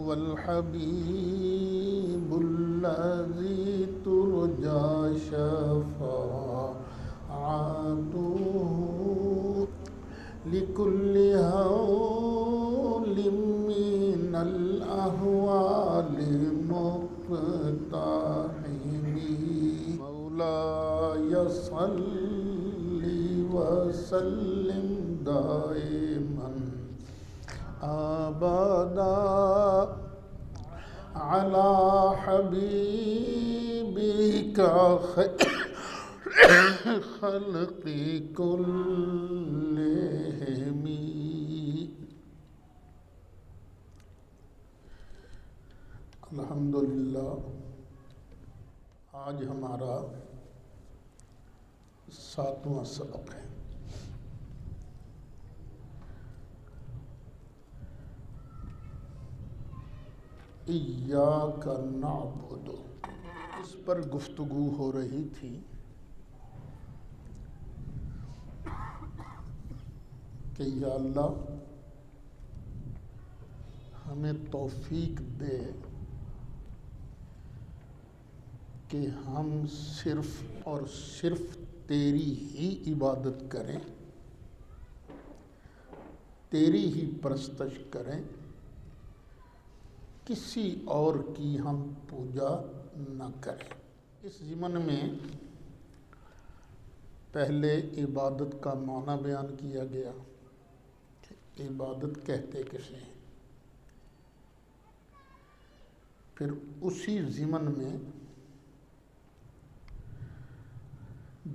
هو الحبيب الذي ترجى شفاعته لكل هول من الأهوال مقتحم مولاي صل وسلم دائما أبدا على حبيبك خلق كلهم. الحمدللہ آج ہمارا 7واں سبق ہے. ایاک نعبد، اس پر گفتگو ہو رہی تھی کہ یا اللہ ہمیں توفیق دے کہ ہم صرف اور صرف تیری ہی عبادت کریں، تیری ہی پرستش کریں، کسی اور کی ہم پوجا نہ کریں. اس ضمن میں پہلے عبادت کا معنی بیان کیا گیا کہ عبادت کہتے کسے ہیں. پھر اسی ضمن میں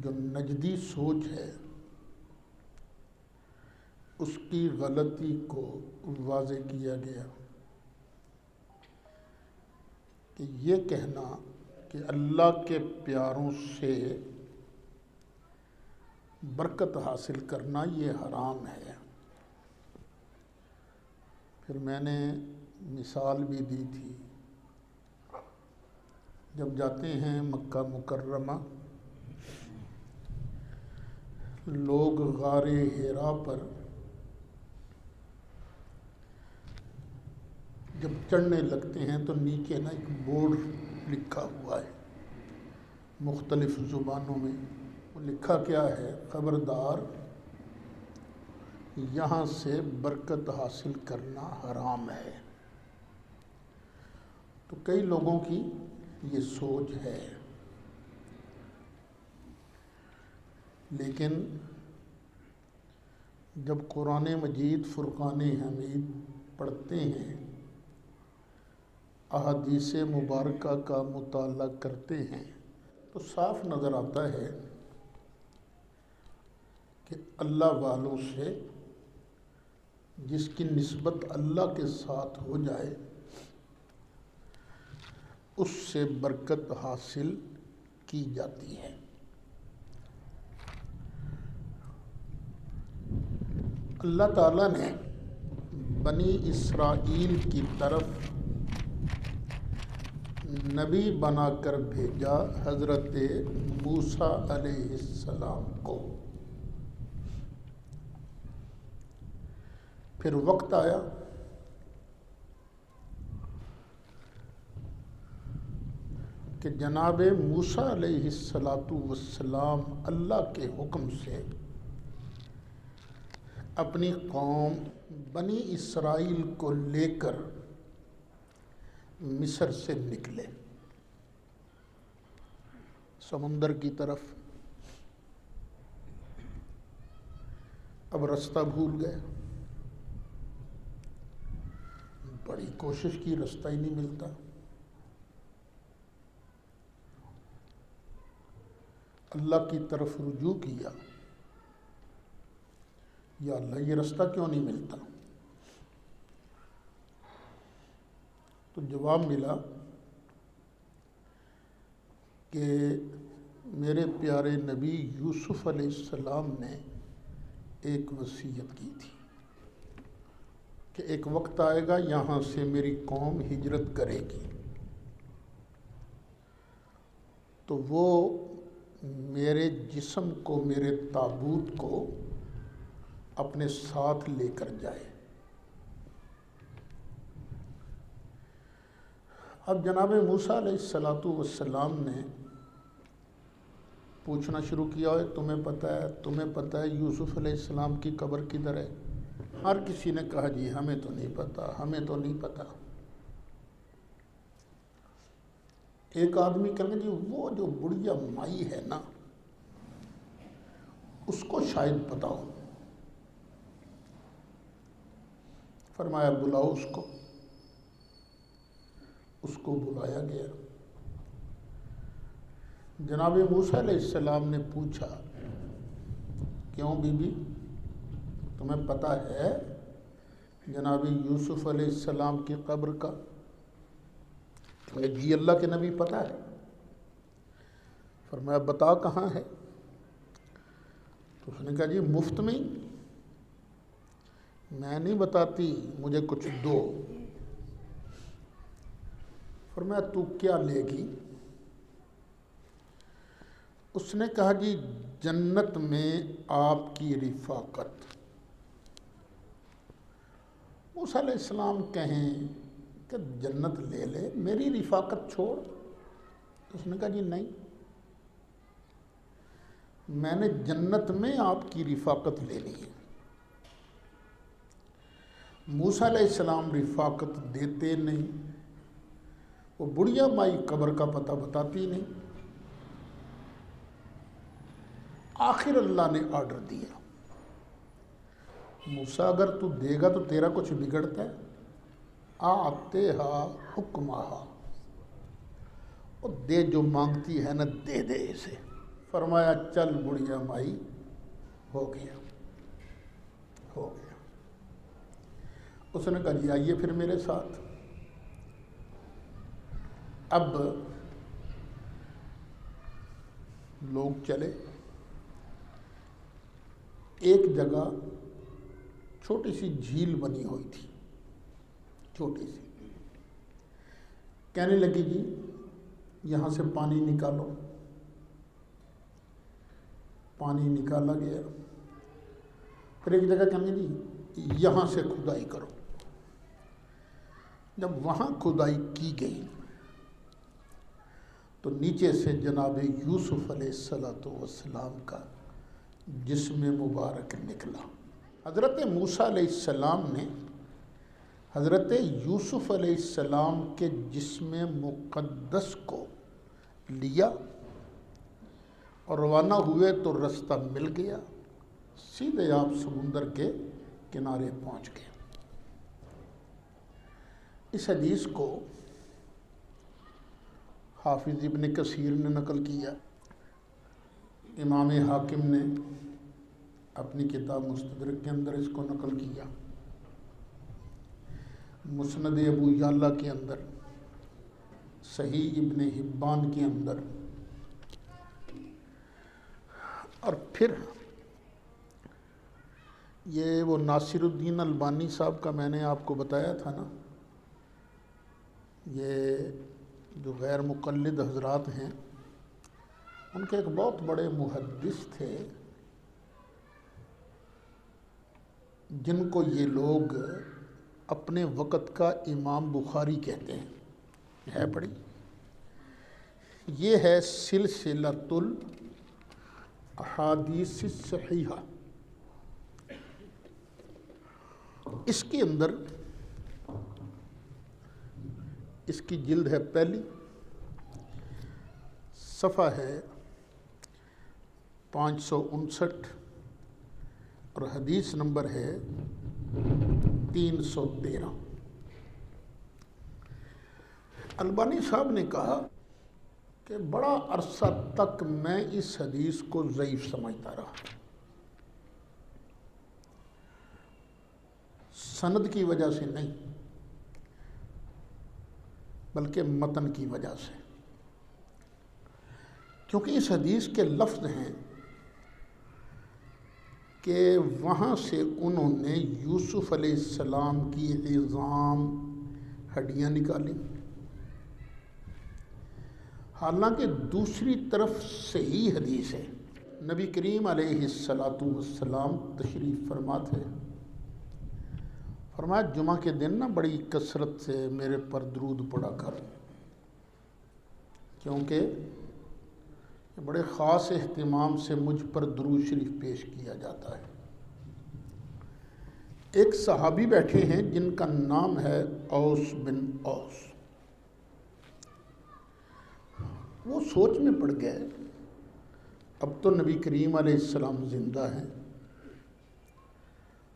جو نجدی سوچ ہے اس کی غلطی کو واضح کیا گیا کہ یہ کہنا کہ اللہ کے پیاروں سے برکت حاصل کرنا یہ حرام ہے. پھر میں نے مثال بھی دی تھی، جب جاتے ہیں مکہ مکرمہ لوگ غار حرا پر جب چڑھنے لگتے ہیں تو نیچے نا ایک بورڈ لکھا ہوا ہے مختلف زبانوں میں. وہ لکھا کیا ہے؟ خبردار یہاں سے برکت حاصل کرنا حرام ہے. تو کئی لوگوں کی یہ سوچ ہے، لیکن جب قرآن مجید فرقان حمید پڑھتے ہیں، احادیث مبارکہ کا مطالعہ کرتے ہیں تو صاف نظر آتا ہے کہ اللہ والوں سے جس کی نسبت اللہ کے ساتھ ہو جائے اس سے برکت حاصل کی جاتی ہے. اللہ تعالیٰ نے بنی اسرائیل کی طرف نبی بنا کر بھیجا حضرت موسیٰ علیہ السلام کو. پھر وقت آیا کہ جناب موسیٰ علیہ السلام اللہ کے حکم سے اپنی قوم بنی اسرائیل کو لے کر مصر سے نکلے سمندر کی طرف. اب رستہ بھول گئے، بڑی کوشش کی، رستہ ہی نہیں ملتا. اللہ کی طرف رجوع کیا، یا اللہ یہ رستہ کیوں نہیں ملتا؟ تو جواب ملا کہ میرے پیارے نبی یوسف علیہ السلام نے ایک وصیت کی تھی کہ ایک وقت آئے گا یہاں سے میری قوم ہجرت کرے گی، تو وہ میرے جسم کو، میرے تابوت کو اپنے ساتھ لے کر جائے. اب جناب موسیٰ علیہ السلام نے پوچھنا شروع کیا ہے تمہیں پتہ ہے یوسف علیہ السلام کی قبر کدھر ہے؟ ہر کسی نے کہا جی ہمیں تو نہیں پتہ. ایک آدمی کہنے جی وہ جو بڑھیا مائی ہے نا اس کو شاید پتہ ہو. فرمایا بلاؤ اس کو بلایا گیا. جناب موسیٰ علیہ السلام نے پوچھا کیوں بی بی تمہیں پتہ ہے جناب یوسف علیہ السلام کی قبر کا؟ جی اللہ کے نبی پتہ ہے. فرمایا بتا کہاں ہے؟ تو اس نے کہا جی مفت میں میں نہیں بتاتی مجھے کچھ دو. فرمایا تو کیا لے گی؟ اس نے کہا جی جنت میں آپ کی رفاقت. موسیٰ علیہ السلام کہیں کہ جنت لے لے میری رفاقت چھوڑ. اس نے کہا جی نہیں میں نے جنت میں آپ کی رفاقت لینی ہے. موسیٰ علیہ السلام رفاقت دیتے نہیں. وہ بڑھیا مائی قبر کا پتہ بتاتی نہیں. آخر اللہ نے آرڈر دیا موسیٰ اگر تو دے گا تو تیرا کچھ بگڑتا ہے. آتیہا حکمہا اور دے جو مانگتی ہے نا دے دے اسے. فرمایا چل بڑھیا مائی ہو گیا. اس نے کہا جی آئیے پھر میرے ساتھ. اب لوگ چلے. ایک جگہ چھوٹی سی جھیل بنی ہوئی تھی چھوٹی سی. کہنے لگی جی یہاں سے پانی نکالو. پانی نکالا گیا. پھر ایک جگہ کہنے جی یہاں سے کھدائی کرو. جب وہاں کھدائی کی گئی تو نیچے سے جناب یوسف علیہ السلام کا جسم مبارک نکلا. حضرت موسیٰ علیہ السلام نے حضرت یوسف علیہ السلام کے جسم مقدس کو لیا اور روانہ ہوئے تو رستہ مل گیا. سیدھے آپ سمندر کے کنارے پہنچ گئے. اس حدیث کو حافظ ابن کثیر نے نقل کیا. امام حاکم نے اپنی کتاب مستدرک کے اندر اس کو نقل کیا. مسند ابو یعلا کے اندر، صحیح ابن حبان کے اندر، اور پھر یہ وہ ناصر الدین البانی صاحب کا میں نے آپ کو بتایا تھا نا، یہ جو غیر مقلد حضرات ہیں ان کے ایک بہت بڑے محدث تھے جن کو یہ لوگ اپنے وقت کا امام بخاری کہتے ہیں. ہے پڑھی؟ یہ ہے سلسلۃ الاحادیث الصحیحہ. اس کے اندر اس کی جلد ہے پہلی، صفحہ ہے 559 اور حدیث نمبر ہے 313. البانی صاحب نے کہا کہ بڑا عرصہ تک میں اس حدیث کو ضعیف سمجھتا رہا. سند کی وجہ سے نہیں بلکہ متن کی وجہ سے، کیونکہ اس حدیث کے لفظ ہیں کہ وہاں سے انہوں نے یوسف علیہ السلام کی عظام ہڈیاں نکالی. حالانکہ دوسری طرف صحیح حدیث ہے. نبی کریم علیہ السلام تشریف فرما تھے. فرمایا جمعہ کے دن نا بڑی کثرت سے میرے پر درود پڑا کر. کیونکہ بڑے خاص اہتمام سے مجھ پر درود شریف پیش کیا جاتا ہے۔ ایک صحابی بیٹھے ہیں جن کا نام ہے اوس بن اوس۔ وہ سوچ میں پڑ گئے، اب تو نبی کریم علیہ السلام زندہ ہیں،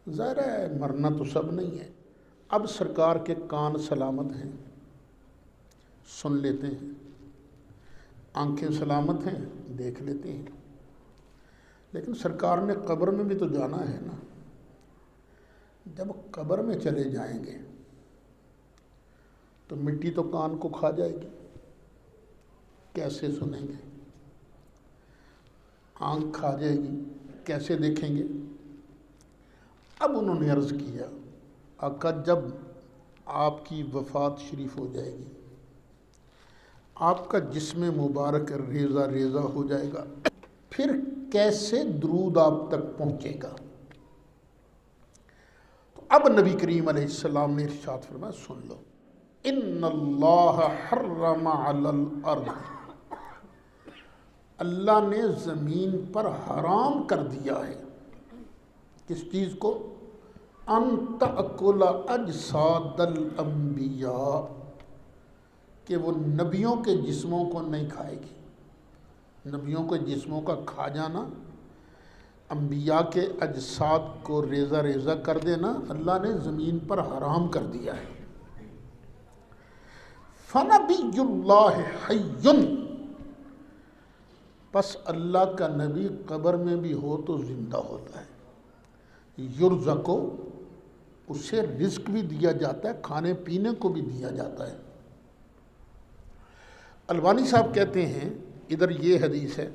ظاہر ہے مرنا تو سب نہیں ہے، اب سرکار کے کان سلامت ہیں، سن لیتے ہیں، آنکھیں سلامت ہیں، دیکھ لیتے ہیں، لیکن سرکار نے قبر میں بھی تو جانا ہے نا۔ جب قبر میں چلے جائیں گے تو مٹی تو کان کو کھا جائے گی، کیسے سنیں گے؟ آنکھ کھا جائے گی، کیسے دیکھیں گے؟ اب انہوں نے عرض کیا، آقا جب آپ کی وفات شریف ہو جائے گی، آپ کا جسم مبارک ریزہ ریزہ ہو جائے گا، پھر کیسے درود آپ تک پہنچے گا؟ تو اب نبی کریم علیہ السلام نے ارشاد فرمایا، سن لو، ان اللہ حرم علی الارض، اللہ نے زمین پر حرام کر دیا ہے کس چیز کو؟ ان تأکل اجساد الانبیاء، کہ وہ نبیوں کے جسموں کو نہیں کھائے گی۔ نبیوں کے جسموں کا کھا جانا، انبیاء کے اجساد کو ریزہ ریزہ کر دینا، اللہ نے زمین پر حرام کر دیا ہے۔ فنبی اللہ حی، پس اللہ کا نبی قبر میں بھی ہو تو زندہ ہوتا ہے، یرزقو، اسے رزق بھی دیا جاتا ہے، کھانے پینے کو بھی دیا جاتا ہے۔ البانی صاحب کہتے ہیں ادھر یہ حدیث ہے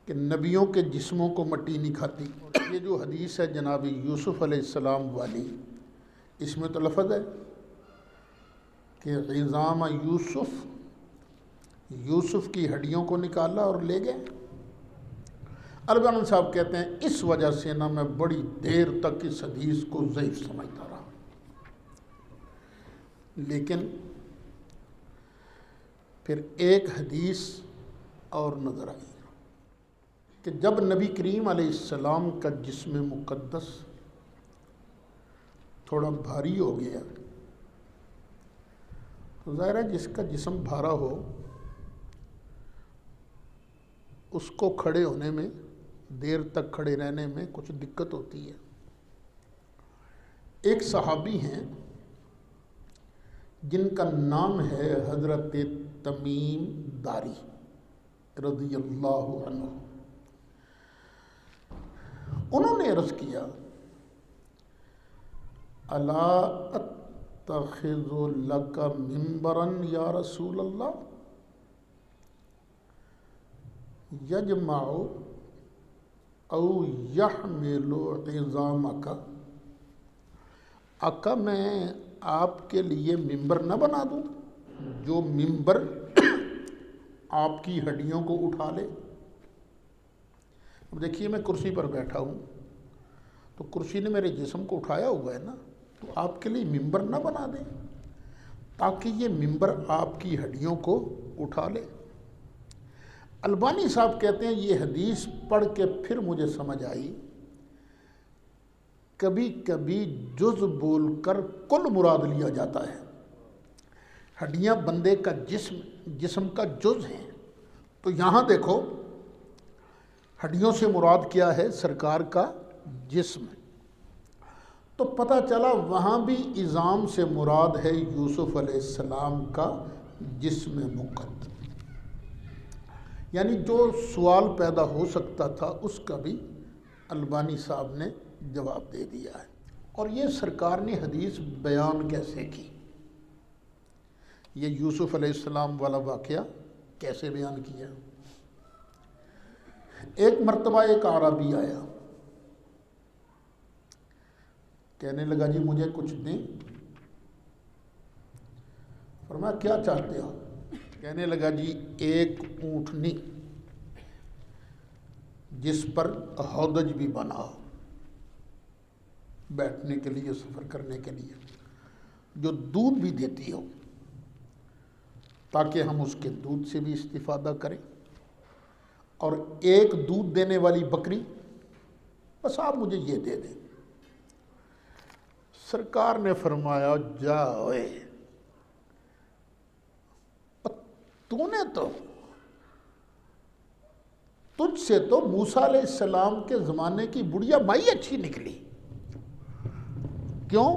کہ نبیوں کے جسموں کو مٹی نہیں کھاتی۔ یہ جو حدیث ہے جناب یوسف علیہ السلام والی، اس میں تو لفظ ہے کہ عظام یوسف کی ہڈیوں کو نکالا اور لے گئے۔ البانی صاحب کہتے ہیں اس وجہ سے نہ میں بڑی دیر تک اس حدیث کو ضعیف سمجھتا رہا، لیکن پھر ایک حدیث اور نظر آئی کہ جب نبی کریم علیہ السلام کا جسم مقدس تھوڑا بھاری ہو گیا، تو ظاہر ہے جس کا جسم بھارا ہو اس کو کھڑے ہونے میں، دیر تک کھڑے رہنے میں کچھ دقت ہوتی ہے۔ ایک صحابی ہیں جن کا نام ہے حضرت تمیم داری رضی اللہ عنہ، انہوں نے عرض کیا، الا اتخذ لک منبرا یا رسول اللہ یجمع او یحمل عظامک، آقا میں آپ کے لیے ممبر نہ بنا دوں جو ممبر آپ کی ہڈیوں کو اٹھا لے۔ اب دیکھیے میں کرسی پر بیٹھا ہوں تو کرسی نے میرے جسم کو اٹھایا ہوا ہے نا، تو آپ کے لیے ممبر نہ بنا دیں تاکہ یہ ممبر آپ کی ہڈیوں کو اٹھا لے۔ البانی صاحب کہتے ہیں یہ حدیث پڑھ کے پھر مجھے سمجھ آئی، کبھی کبھی جز بول کر کل مراد لیا جاتا ہے۔ ہڈیاں بندے کا جسم کا جز ہیں، تو یہاں دیکھو ہڈیوں سے مراد کیا ہے؟ سرکار کا جسم۔ تو پتہ چلا وہاں بھی عظام سے مراد ہے یوسف علیہ السلام کا جسم مقدس، یعنی جو سوال پیدا ہو سکتا تھا اس کا بھی البانی صاحب نے جواب دے دیا ہے۔ اور یہ سرکار نے حدیث بیان کیسے کی، یہ یوسف علیہ السلام والا واقعہ کیسے بیان کیا؟ ایک مرتبہ ایک عربی آیا، کہنے لگا جی مجھے کچھ دیں۔ فرمایا کیا چاہتے ہو؟ کہنے لگا جی ایک اونٹنی جس پر ہودج بھی بنا ہو، بیٹھنے کے لیے، سفر کرنے کے لیے، جو دودھ بھی دیتی ہو۔ تاکہ ہم اس کے دودھ سے بھی استفادہ کریں، اور ایک دودھ دینے والی بکری بس آپ مجھے یہ دے دیں۔ سرکار نے فرمایا جا اوئے، تو نے تو تجھ سے تو موسیٰ علیہ السلام کے زمانے کی بڑھیا مائی اچھی نکلی۔ کیوں؟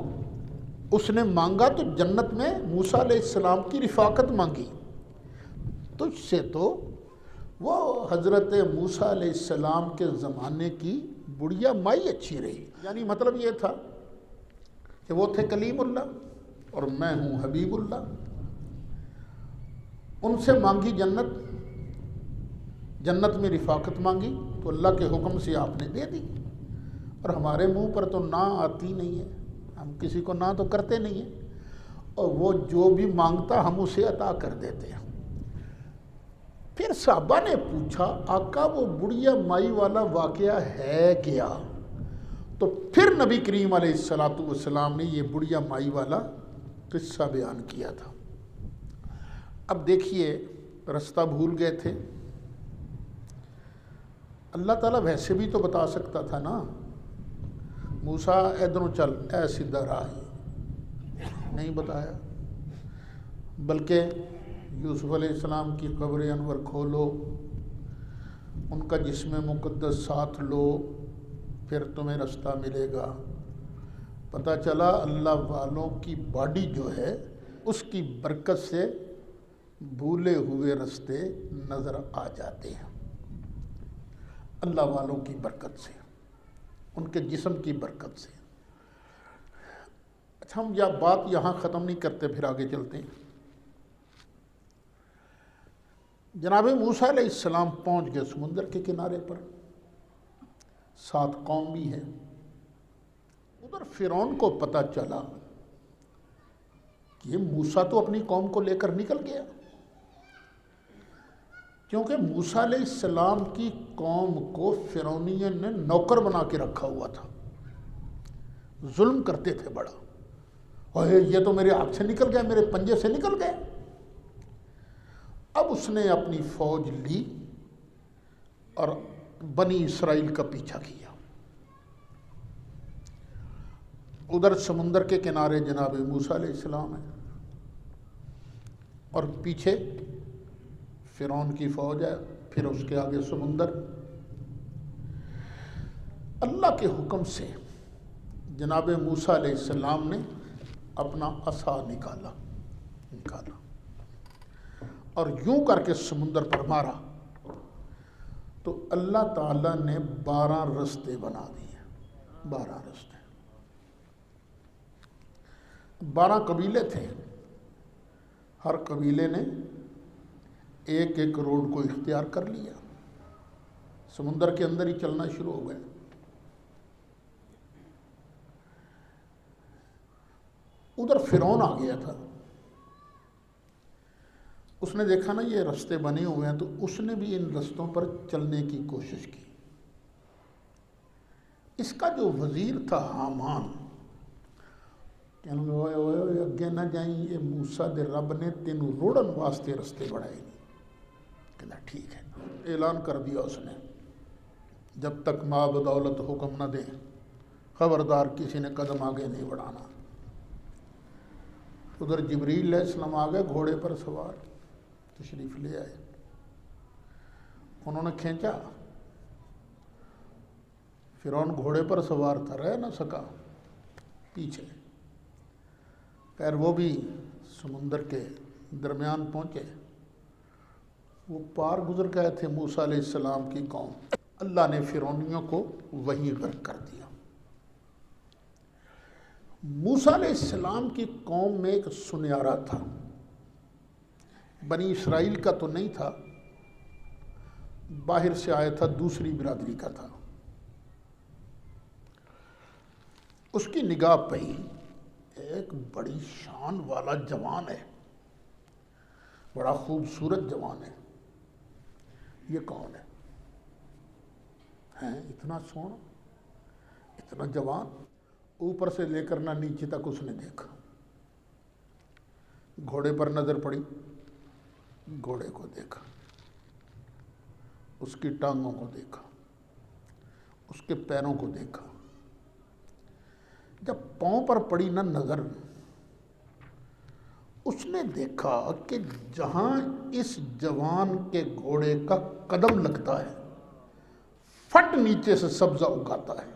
اس نے مانگا تو جنت میں موسیٰ علیہ السلام کی رفاقت مانگی، تجھ سے تو وہ حضرت موسیٰ علیہ السلام کے زمانے کی بڑھیا مائی اچھی رہی۔ یعنی مطلب یہ تھا کہ وہ تھے کلیم اللہ اور میں ہوں حبیب اللہ، ان سے مانگی جنت، جنت میں رفاقت مانگی تو اللہ کے حکم سے آپ نے دے دی، اور ہمارے منہ پر تو نہ آتی نہیں ہے، ہم کسی کو نہ تو کرتے نہیں ہیں، اور وہ جو بھی مانگتا ہم اسے عطا کر دیتے ہیں۔ پھر صحابہ نے پوچھا آقا وہ بڑھیا مائی والا واقعہ ہے کیا؟ تو پھر نبی کریم علیہ السلام نے یہ بڑھیا مائی والا قصہ بیان کیا تھا۔ اب دیکھیے رستہ بھول گئے تھے، اللہ تعالیٰ ویسے بھی تو بتا سکتا تھا نا، موسیٰ ادھروں چل، اے سدھا راہ، نہیں بتایا، بلکہ یوسف علیہ السلام کی قبر انور کھولو، ان کا جسم مقدس ساتھ لو، پھر تمہیں رستہ ملے گا۔ پتہ چلا اللہ والوں کی باڈی جو ہے اس کی برکت سے بھولے ہوئے رستے نظر آ جاتے ہیں، اللہ والوں کی برکت سے، ان کے جسم کی برکت سے۔ اچھا ہم یہ بات یہاں ختم نہیں کرتے، پھر آگے چلتے ہیں۔ جناب موسیٰ علیہ السلام پہنچ گئے سمندر کے کنارے پر، ساتھ قوم بھی ہے۔ ادھر فرعون کو پتہ چلا کہ یہ موسیٰ تو اپنی قوم کو لے کر نکل گیا، کیونکہ موسیٰ علیہ السلام کی قوم کو فرعونیوں نے نوکر بنا کے رکھا ہوا تھا، ظلم کرتے تھے بڑا، اور یہ تو میرے ہاتھ سے نکل گیا، میرے پنجے سے نکل گئے۔ اب اس نے اپنی فوج لی اور بنی اسرائیل کا پیچھا کیا۔ ادھر سمندر کے کنارے جناب موسیٰ علیہ السلام ہے، اور پیچھے فرعون کی فوج ہے، پھر اس کے آگے سمندر۔ اللہ کے حکم سے جناب موسیٰ علیہ السلام نے اپنا عصا نکالا اور یوں کر کے سمندر پر مارا تو اللہ تعالیٰ نے 12 رستے بنا دیے، 12 رستے، 12 قبیلے تھے، ہر قبیلے نے ایک ایک روڈ کو اختیار کر لیا، سمندر کے اندر ہی چلنا شروع ہو گئے۔ ادھر فرعون آ گیا تھا، اس نے دیکھا نا یہ رستے بنے ہوئے ہیں، تو اس نے بھی ان رستوں پر چلنے کی کوشش کی۔ اس کا جو وزیر تھا حامان، کہنے لگا اوئے اوئے اوئے اگے نہ جائیں، یہ موسیٰ دے رب نے تینوں روڑن واسطے رستے بڑھائے نہیں۔ کہنا ٹھیک ہے، اعلان کر دیا اس نے، جب تک ماں بدولت حکم نہ دے خبردار کسی نے قدم آگے نہیں بڑھانا۔ ادھر جبریل علیہ السلام آ گئے گھوڑے پر سوار، تشریف لے آئے، انہوں نے کھینچا، فرعون گھوڑے پر سوار تھا، رہ نہ سکا پیچھے، خیر وہ بھی سمندر کے درمیان پہنچے، وہ پار گزر گئے تھے موسیٰ علیہ السلام کی قوم۔ اللہ نے فرعونیوں کو وہیں غرق کر دیا۔ موسیٰ علیہ السلام کی قوم میں ایک سنیارا تھا، بنی اسرائیل کا تو نہیں تھا، باہر سے آیا تھا، دوسری برادری کا تھا۔ اس کی نگاہ پئی ایک بڑی شان والا جوان ہے، بڑا خوبصورت جوان ہے، یہ کون ہے؟ اتنا سونا، اتنا جوان، اوپر سے لے کر نہ نیچے تک اس نے دیکھا، گھوڑے پر نظر پڑی، گھوڑے کو دیکھا، اس کی ٹانگوں کو دیکھا، اس کے پیروں کو دیکھا۔ جب پاؤں پر پڑی نہ نظر، اس نے دیکھا کہ جہاں اس جوان کے گھوڑے کا قدم لگتا ہے فٹ نیچے سے سبزہ اگاتا ہے،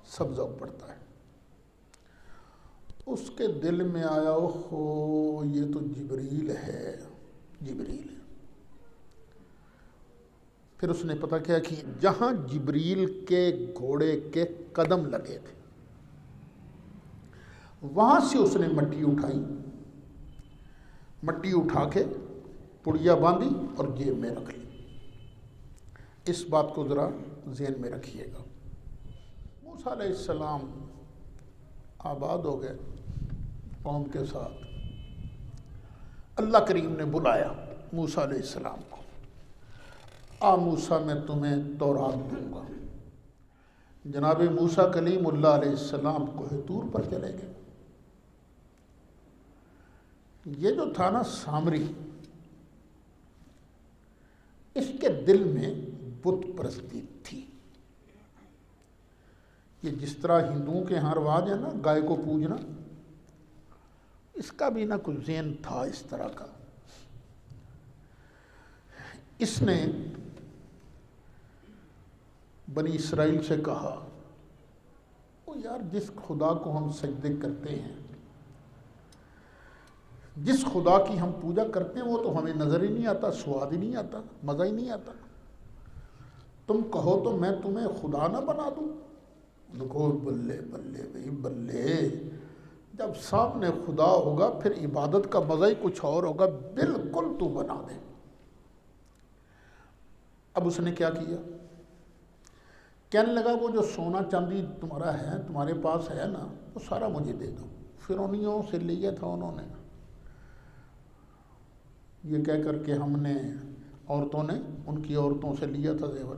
سبزہ پڑتا ہے۔ اس کے دل میں آیا اوہ یہ تو جبریل ہے، جبریل ہے۔ پھر اس نے پتہ کیا کہ جہاں جبریل کے گھوڑے کے قدم لگے تھے وہاں سے اس نے مٹی اٹھائی، مٹی اٹھا کے پڑیا باندھی اور جیب میں رکھ لی۔ اس بات کو ذرا ذہن میں رکھیے گا۔ موسیٰ علیہ السلام آباد ہو گئے قوم کے ساتھ۔ اللہ کریم نے بلایا موسیٰ علیہ السلام کو، آ موسیٰ میں تمہیں تورات دوں گا۔ جناب موسیٰ کلیم اللہ علیہ السلام کوہ طور پر چلے گئے۔ یہ جو تھا نا سامری، اس کے دل میں بت پرستی تھی۔ یہ جس طرح ہندوؤں کے ہاں رواج ہے نا گائے کو پوجنا، اس کا بھی نہ کچھ ذہن تھا اس طرح کا۔ اس نے بنی اسرائیل سے کہا او یار جس خدا کو ہم سجدے کرتے ہیں، جس خدا کی ہم پوجا کرتے ہیں وہ تو ہمیں نظر ہی نہیں آتا، سواد ہی نہیں آتا، مزہ ہی نہیں آتا، تم کہو تو میں تمہیں خدا نہ بنا دوں۔ دیکھو بلے بلے بھائی بلے، جب سامنے خدا ہوگا پھر عبادت کا مزہ ہی کچھ اور ہوگا، بالکل تو بنا دے۔ اب اس نے کیا کیا؟ کہنے لگا وہ جو سونا چاندی تمہارا ہے، تمہارے پاس ہے نا، وہ سارا مجھے دے دو۔ فرعونیوں سے لیا تھا انہوں نے، یہ کہہ کر کے ہم نے عورتوں نے ان کی عورتوں سے لیا تھا زیور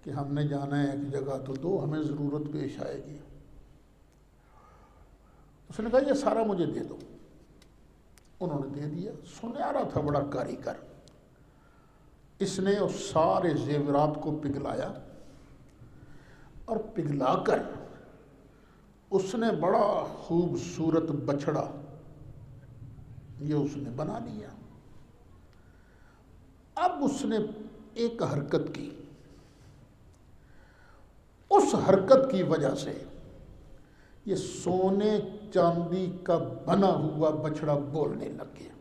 کہ ہم نے جانا ہے ایک جگہ تو دو، ہمیں ضرورت پیش آئے گی۔ اس نے کہا یہ سارا مجھے دے دو۔ انہوں نے دے دیا۔ سنیارا تھا بڑا کاریگر، اس نے اس سارے زیورات کو پگھلایا اور پگھلا کر اس نے بڑا خوبصورت بچھڑا یہ اس نے بنا لیا۔ اب اس نے ایک حرکت کی، اس حرکت کی وجہ سے یہ سونے چاندی کا بنا ہوا بچھڑا بولنے لگ گیا۔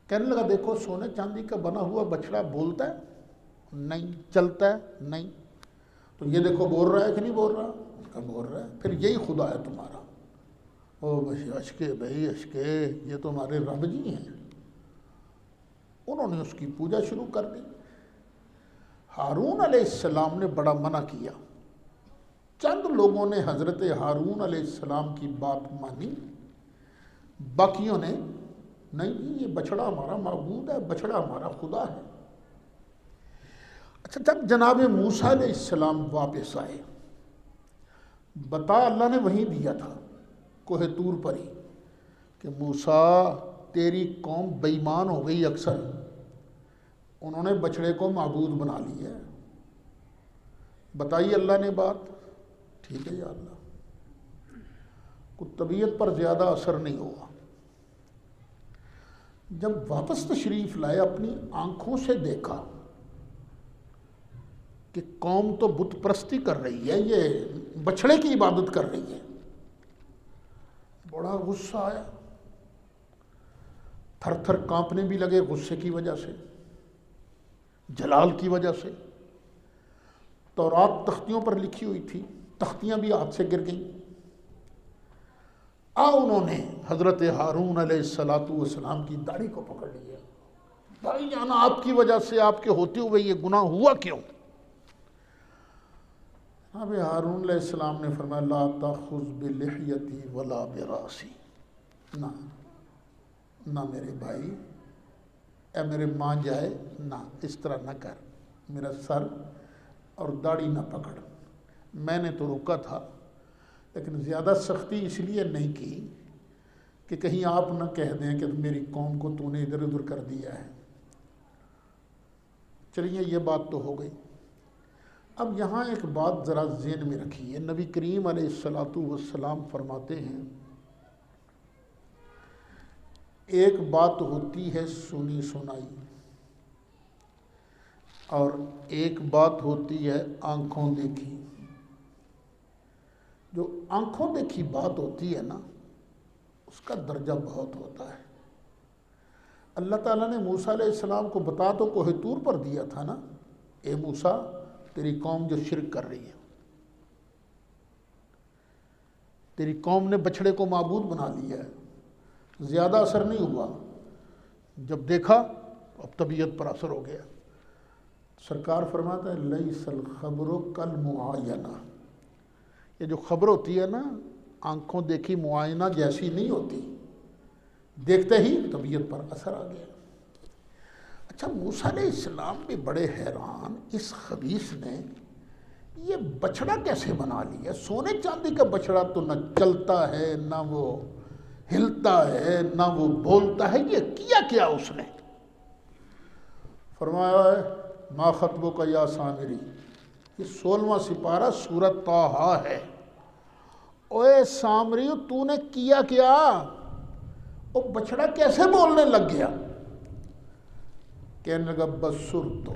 کہنے لگا دیکھو سونے چاندی کا بنا ہوا بچھڑا بولتا ہے نہیں، چلتا ہے نہیں، تو یہ دیکھو بول رہا ہے کہ نہیں بول رہا؟ اس کا بول رہا ہے، پھر یہی خدا ہے تمہارا۔ او بھائی اشکے، بھائی اشکے، یہ تو ہمارے رب جی ہیں۔ انہوں نے اس کی پوجا شروع کر دی۔ ہارون علیہ السلام نے بڑا منع کیا، چند لوگوں نے حضرت ہارون علیہ السلام کی بات مانی، باقیوں نے نہیں جی یہ بچھڑا ہمارا معبود ہے، بچھڑا ہمارا خدا ہے۔ اچھا جب جناب موسیٰ علیہ السلام واپس آئے، بتا اللہ نے وہیں دیا تھا کوہ طور پر ہی کہ موسیٰ تیری قوم بے ایمان ہو گئی، اکثر انہوں نے بچڑے کو معبود بنا لیا ہے۔ بتائی اللہ نے بات، ٹھیک ہے یا اللہ، کوئی طبیعت پر زیادہ اثر نہیں ہوا۔ جب واپس تشریف لائے اپنی آنکھوں سے دیکھا کہ قوم تو بت پرستی کر رہی ہے، یہ بچھڑے کی عبادت کر رہی ہے، بڑا غصہ آیا، تھر تھر کانپنے بھی لگے غصے کی وجہ سے، جلال کی وجہ سے۔ تورات تختیوں پر لکھی ہوئی تھی، تختیاں بھی ہاتھ سے گر گئیں۔ انہوں نے حضرت ہارون علیہ السلام کی داڑھی کو پکڑ لیا، بھائی جانا آپ کی وجہ سے، آپ کے ہوتے ہوئے یہ گناہ ہوا کیوں؟ اب ہارون علیہ السلام نے فرمایا لا تاخذ بلحیتی ولا براسی، نہ میرے بھائی، اے میرے ماں جائے، نہ اس طرح نہ کر، میرا سر اور داڑھی نہ پکڑ۔ میں نے تو روکا تھا لیکن زیادہ سختی اس لیے نہیں کی کہ کہیں آپ نہ کہہ دیں کہ میری قوم کو تو نے ادھر ادھر کر دیا ہے۔ چلیے یہ بات تو ہو گئی۔ اب یہاں ایک بات ذرا ذہن میں رکھیے، نبی کریم علیہ الصلوۃ والسلام فرماتے ہیں ایک بات ہوتی ہے سنی سنائی، اور ایک بات ہوتی ہے آنکھوں دیکھی۔ جو آنکھوں دیکھی بات ہوتی ہے نا، اس کا درجہ بہت ہوتا ہے۔ اللہ تعالیٰ نے موسیٰ علیہ السلام کو بتا تو کوہ طور پر دیا تھا نا، اے موسیٰ تیری قوم جو شرک کر رہی ہے، تیری قوم نے بچھڑے کو معبود بنا لیا ہے، زیادہ اثر نہیں ہوا، جب دیکھا اب طبیعت پر اثر ہو گیا۔ سرکار فرماتا ہے لیس الخبر کالمعاینہ، یہ جو خبر ہوتی ہے نا آنکھوں دیکھی معائنہ جیسی نہیں ہوتی، دیکھتے ہی طبیعت پر اثر آ گیا۔ اچھا موسیٰ علیہ السلام بھی بڑے حیران، اس خبیث نے یہ بچڑا کیسے بنا لیا؟ سونے چاندی کا بچڑا تو نہ چلتا ہے، نہ وہ ہلتا ہے، نہ وہ بولتا ہے، یہ کیا کیا اس نے؟ فرمایا ہے ما خطبک یا سامری، یہ 16واں سپارہ سورۃ طٰہٰ ہے۔ اوے سامری تو نے کیا کیا؟ وہ بچڑا کیسے بولنے لگ گیا؟ کہنے لگا بصرت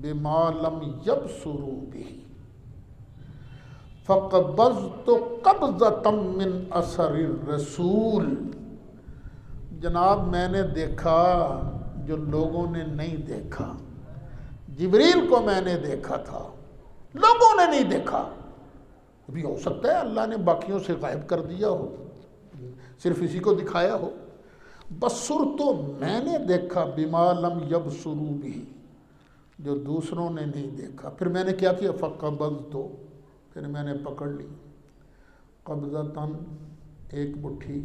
بما لم یبصروا بہ فقبضت قبضۃ من اثر الرسول، جناب میں نے دیکھا جو لوگوں نے نہیں دیکھا، جبریل کو میں نے دیکھا تھا، لوگوں نے نہیں دیکھا۔ ابھی ہو سکتا ہے اللہ نے باقیوں سے غائب کر دیا ہو، صرف اسی کو دکھایا ہو۔ بصر تو میں نے دیکھا بما لم یبصروا بہ، جو دوسروں نے نہیں دیکھا۔ پھر میں نے کیا کیا؟ فقبضت، پھر میں نے پکڑ لی، قبضتاً ایک مٹھی،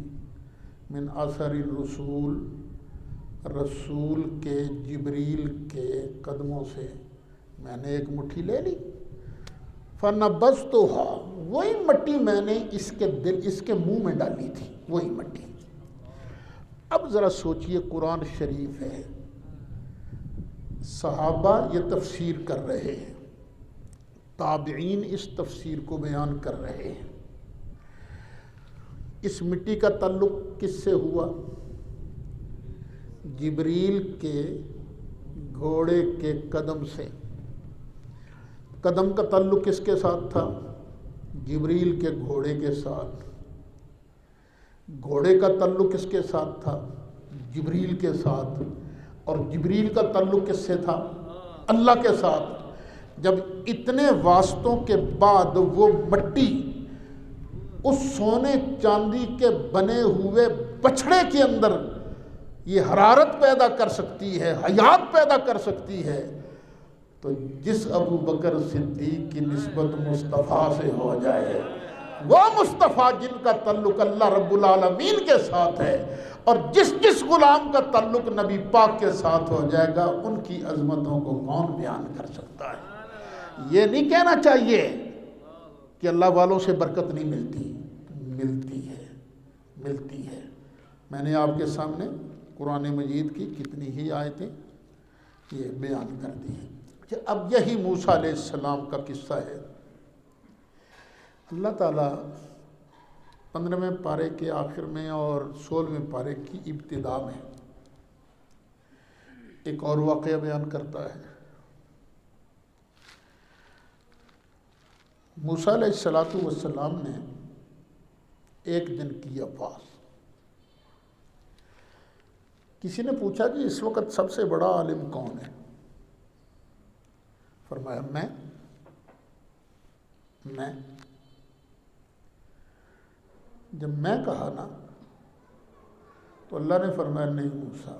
من اثر الرسول، رسول کے جبریل کے قدموں سے میں نے ایک مٹھی لے لی۔ فنبذتها، وہی مٹی میں نے اس کے منہ میں ڈالی تھی، وہی مٹی۔ اب ذرا سوچئے قرآن شریف ہے، صحابہ یہ تفسیر کر رہے ہیں، تابعین اس تفسیر کو بیان کر رہے ہیں۔ اس مٹی کا تعلق کس سے ہوا؟ جبریل کے گھوڑے کے قدم سے۔ قدم کا تعلق کس کے ساتھ تھا؟ جبریل کے گھوڑے کے ساتھ۔ گھوڑے کا تعلق کس کے ساتھ تھا؟ جبریل کے ساتھ۔ اور جبریل کا تعلق کس سے تھا؟ اللہ کے ساتھ۔ جب اتنے واسطوں کے بعد وہ مٹی اس سونے چاندی کے بنے ہوئے بچھڑے کے اندر یہ حرارت پیدا کر سکتی ہے، حیات پیدا کر سکتی ہے، تو جس ابو بکر صدیق کی نسبت مصطفیٰ سے ہو جائے، وہ مصطفیٰ جن کا تعلق اللہ رب العالمین کے ساتھ ہے، اور جس غلام کا تعلق نبی پاک کے ساتھ ہو جائے گا، ان کی عظمتوں کو کون بیان کر سکتا ہے؟ یہ نہیں کہنا چاہیے کہ اللہ والوں سے برکت نہیں ملتی، ملتی ہے، ملتی ہے۔ میں نے آپ کے سامنے قرآن مجید کی کتنی ہی آیتیں یہ بیان کر دی ہیں۔ کہ اب یہی موسیٰ علیہ السلام کا قصہ ہے۔ اللہ تعالیٰ 15ویں پارے کے آخر میں اور 16ویں پارے کی ابتدا میں ایک اور واقعہ بیان کرتا ہے۔ موسیٰ علیہ السلام نے ایک دن کیا پاس۔ کسی نے پوچھا کہ اس وقت سب سے بڑا عالم کون ہے؟ فرمایا میں۔ جب میں کہا نا تو اللہ نے فرمایا نہیں موسیٰ،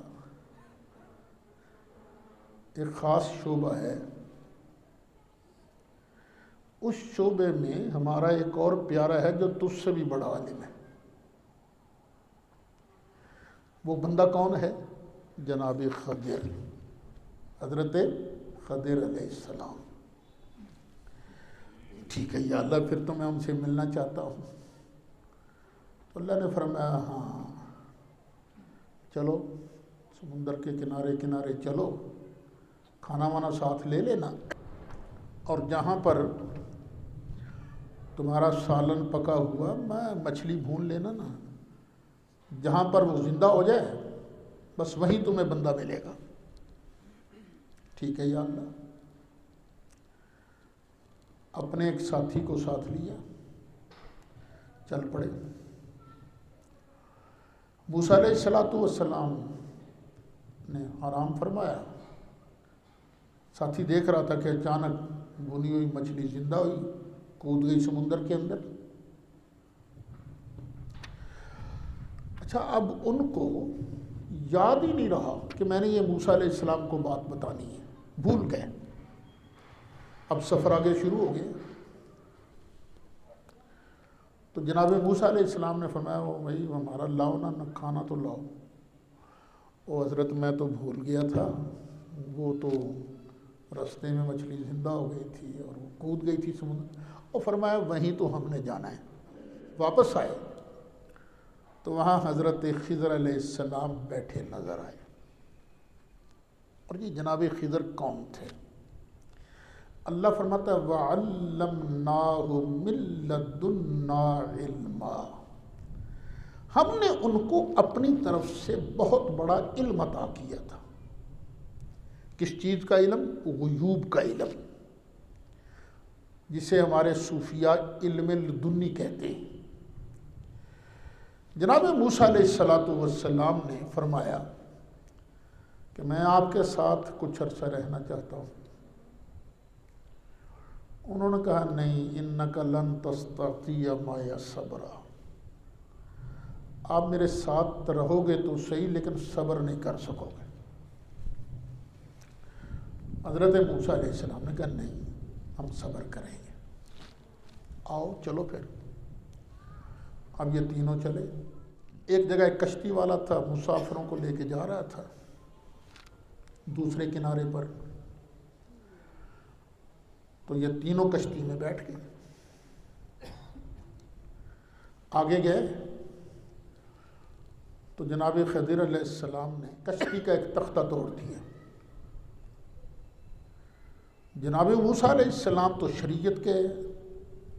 ایک خاص شعبہ ہے، اس شعبے میں ہمارا ایک اور پیارا ہے جو تجھ سے بھی بڑا عالم ہے۔ وہ بندہ کون ہے؟ جناب خضر، حضرت خضر علیہ السلام۔ ٹھیک ہے یا اللہ، پھر تو میں ان سے ملنا چاہتا ہوں۔ تو اللہ نے فرمایا ہاں چلو سمندر کے کنارے کنارے چلو، کھانا وانا ساتھ لے لینا، اور جہاں پر تمہارا سالن پکا ہوا میں مچھلی بھون لینا نا، جہاں پر وہ زندہ ہو جائے بس وہیں تمہیں بندہ ملے گا۔ ٹھیک ہے یا اللہ۔ اپنے ایک ساتھی کو ساتھ لیا، چل پڑے۔ موسیٰ علیہ السلام نے آرام فرمایا، ساتھی دیکھ رہا تھا کہ اچانک بھنی ہوئی مچھلی زندہ ہوئی، کود گئی سمندر کے اندر۔ اچھا اب ان کو یاد ہی نہیں رہا کہ میں نے یہ موسیٰ علیہ السلام کو بات بتانی ہے، بھول گئے۔ اب سفر آگے شروع ہو گیا، تو جناب موسیٰ علیہ السلام نے فرمایا وہ بھائی ہمارا لاؤ نا، کھانا تو لاؤ۔ او حضرت میں تو بھول گیا تھا، وہ تو رستے میں مچھلی زندہ ہو گئی تھی اور وہ کود گئی تھی سمندر۔ اور فرمایا وہیں تو ہم نے جانا ہے۔ واپس آئے تو وہاں حضرت خضر علیہ السلام بیٹھے نظر آئے۔ اور یہ جناب خضر کون تھے؟ اللہ فرماتا ہے وَعَلَّمْنَاهُ مِن لَّدُنَّا عِلْمًا، ہم نے ان کو اپنی طرف سے بہت بڑا علم عطا کیا تھا۔ کس چیز کا علم؟ غیوب کا علم، جسے ہمارے صوفیاء علم لدنی کہتے ہیں۔ جناب موسیٰ علیہ السلام نے فرمایا کہ میں آپ کے ساتھ کچھ عرصہ رہنا چاہتا ہوں۔ انہوں نے کہا نہیں، اِنَّكَ لَن تَسْتَطِيعَ مَعِيَ صَبْرًا، آپ میرے ساتھ رہو گے تو صحیح لیکن صبر نہیں کر سکو گے۔ حضرت موسیٰ علیہ السلام نے کہا نہیں ہم صبر کریں گے، آؤ چلو پھر۔ اب یہ تینوں چلے۔ ایک جگہ ایک کشتی والا تھا، مسافروں کو لے کے جا رہا تھا دوسرے کنارے پر، تو یہ تینوں کشتی میں بیٹھ گئے۔ آگے گئے تو جناب خضر علیہ السلام نے کشتی کا ایک تختہ توڑ دیا۔ جناب موسیٰ علیہ السلام تو شریعت کے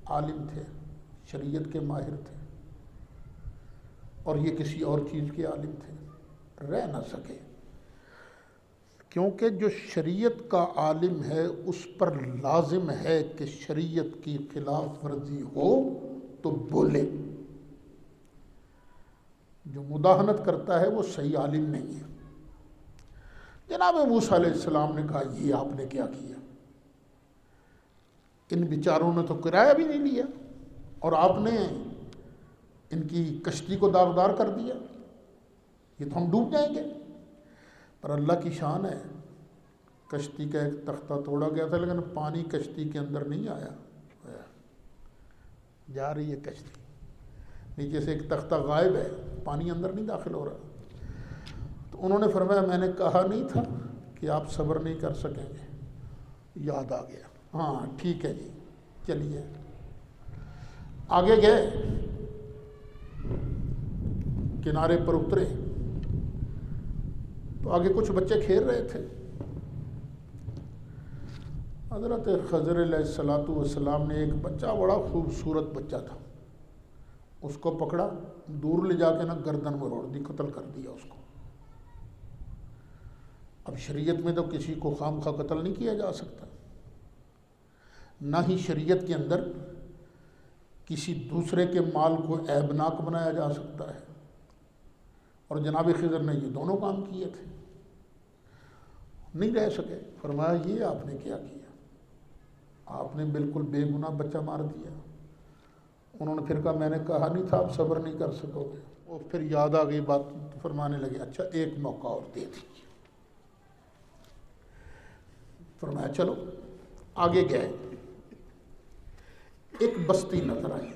عالم تھے، شریعت کے ماہر تھے، اور یہ کسی اور چیز کے عالم تھے، رہ نہ سکے، کیونکہ جو شریعت کا عالم ہے اس پر لازم ہے کہ شریعت کی خلاف ورزی ہو تو بولے۔ جو مداہنت کرتا ہے وہ صحیح عالم نہیں ہے۔ جناب موسیٰ علیہ السلام نے کہا یہ آپ نے کیا کیا؟ ان بیچاروں نے تو کرایہ بھی نہیں لیا اور آپ نے ان کی کشتی کو داغدار کر دیا، یہ تو ہم ڈوب جائیں گے۔ پر اللہ کی شان ہے، کشتی کا ایک تختہ توڑا گیا تھا لیکن پانی کشتی کے اندر نہیں آیا، جا رہی ہے کشتی، نیچے سے ایک تختہ غائب ہے، پانی اندر نہیں داخل ہو رہا۔ تو انہوں نے فرمایا میں نے کہا نہیں تھا کہ آپ صبر نہیں کر سکیں گے، یاد آ گیا، ہاں ٹھیک ہے جی چلیے۔ آگے گئے، کنارے پر اترے تو آگے کچھ بچے کھیل رہے تھے۔ حضرت خضر علیہ السلام نے ایک بچہ، بڑا خوبصورت بچہ تھا، اس کو پکڑا، دور لے جا کے نا گردن میں روڑ دی، قتل کر دیا اس کو۔ اب شریعت میں تو کسی کو خام خواہ قتل نہیں کیا جا سکتا، نہ ہی شریعت کے اندر کسی دوسرے کے مال کو عیبناک بنایا جا سکتا ہے، اور جناب خضر نے یہ دونوں کام کیے تھے، نہیں رہ سکے۔ فرمایا یہ آپ نے کیا کیا؟ آپ نے بالکل بے گناہ بچہ مار دیا۔ انہوں نے پھر کہا میں نے کہا نہیں تھا آپ صبر نہیں کر سکو گے۔ وہ پھر یاد آ گئی بات، فرمانے لگے اچھا ایک موقع اور دے دیجیے۔ فرمایا چلو۔ آگے گئے، ایک بستی نظر آئی،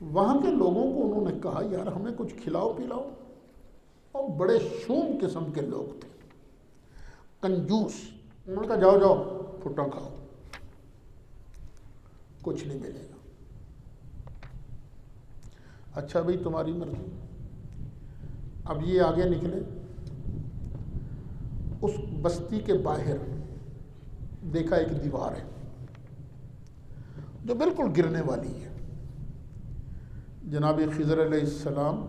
وہاں کے لوگوں کو انہوں نے کہا یار ہمیں کچھ کھلاؤ پلاؤ، اور بڑے شوم قسم کے لوگ تھے، کنجوس۔ انہوں نے کہا جاؤ جاؤ پھٹا کھاؤ، کچھ نہیں ملے گا۔ اچھا بھئی تمہاری مرضی۔ اب یہ آگے نکلے، اس بستی کے باہر دیکھا ایک دیوار ہے جو بالکل گرنے والی ہے۔ جناب خضر علیہ السلام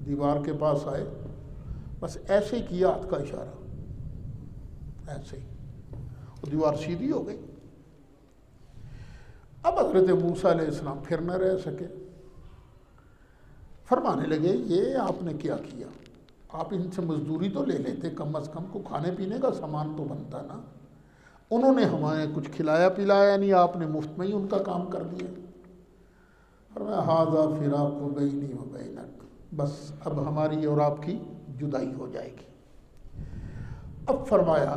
دیوار کے پاس آئے، بس ایسے ہی کیا ہاتھ کا اشارہ، ایسے ہی وہ دیوار سیدھی ہو گئی۔ اب حضرت موسیٰ علیہ السلام پھر نہ رہ سکے، فرمانے لگے یہ آپ نے کیا کیا؟ آپ ان سے مزدوری تو لے لیتے، کم از کم کو کھانے پینے کا سامان تو بنتا نا۔ انہوں نے ہمیں کچھ کھلایا پلایا نہیں، آپ نے مفت میں ہی ان کا کام کر دیا۔ فرمایا ھذا فراق بینی و بینک، بس اب ہماری اور آپ کی جدائی ہو جائے گی۔ اب فرمایا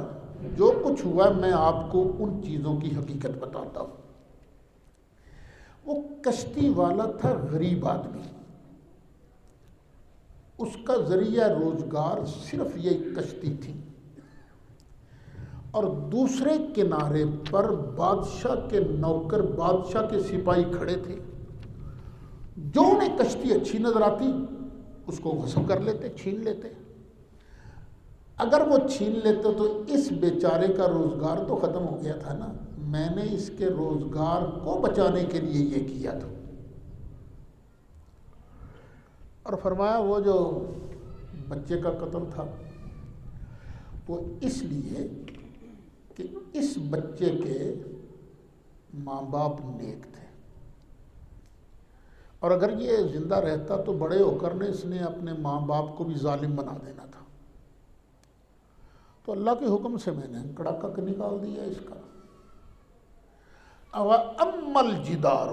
جو کچھ ہوا میں آپ کو ان چیزوں کی حقیقت بتاتا ہوں۔ وہ کشتی والا تھا غریب آدمی، اس کا ذریعہ روزگار صرف یہ کشتی تھی، اور دوسرے کنارے پر بادشاہ کے نوکر، بادشاہ کے سپاہی کھڑے تھے، جو انہیں کشتی اچھی نظر آتی اس کو غصب کر لیتے، چھین لیتے۔ اگر وہ چھین لیتے تو اس بیچارے کا روزگار تو ختم ہو گیا تھا نا۔ میں نے اس کے روزگار کو بچانے کے لیے یہ کیا تھا۔ اور فرمایا وہ جو بچے کا قتل تھا وہ اس لیے کہ اس بچے کے ماں باپ نیک تھے، اور اگر یہ زندہ رہتا تو بڑے ہو کر اس نے اپنے ماں باپ کو بھی ظالم بنا دینا تھا۔ تو اللہ کے حکم سے میں نے کڑاکا نکال دیا اس کا۔ اما الجدار،